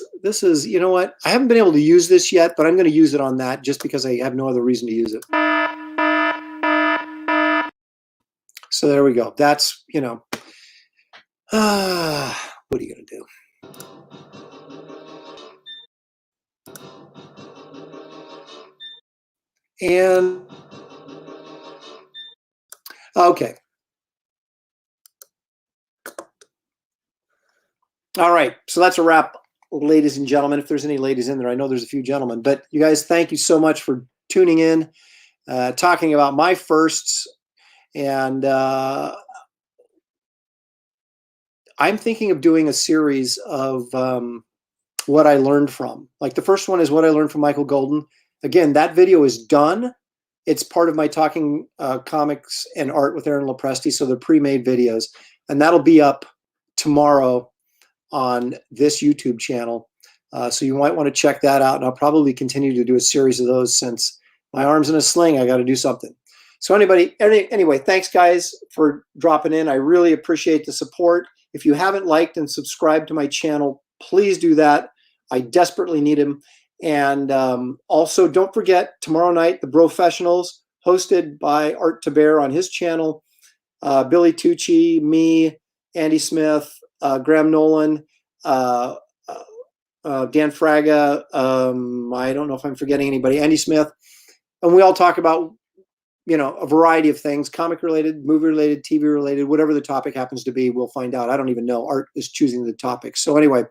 you know what? I haven't been able to use this yet, but I'm going to use it on that just because I have no other reason to use it. So there we go. That's, you know, what are you going to do? And okay. All right. So that's a wrap, ladies and gentlemen. If there's any ladies in there, I know there's a few gentlemen, but you guys, thank you so much for tuning in, talking about my firsts. And I'm thinking of doing a series of what I learned from. Like the first one is what I learned from Michael Golden. Again, that video is done. It's part of my Talking Comics and Art with Aaron Lopresti, so they're pre-made videos. And that'll be up tomorrow on this YouTube channel. So you might want to check that out. And I'll probably continue to do a series of those, since My arm's in a sling. I got to do something. So anyway, thanks guys for dropping in. I really appreciate the support. If you haven't liked and subscribed to my channel, please do that. I desperately need them. And also, don't forget, tomorrow night, The Brofessionals, hosted by Art Taber on his channel. Billy Tucci, me, Andy Smith, Graham Nolan, Dan Fraga. I don't know if I'm forgetting anybody. Andy Smith. And we all talk about, a variety of things, comic related, movie related, TV related, whatever the topic happens to be, we'll find out. I don't even know. Art is choosing the topic. So anyway,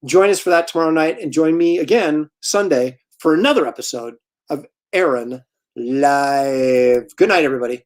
join us for that tomorrow night, and join me again Sunday for another episode of Aaron Live. Good night, everybody.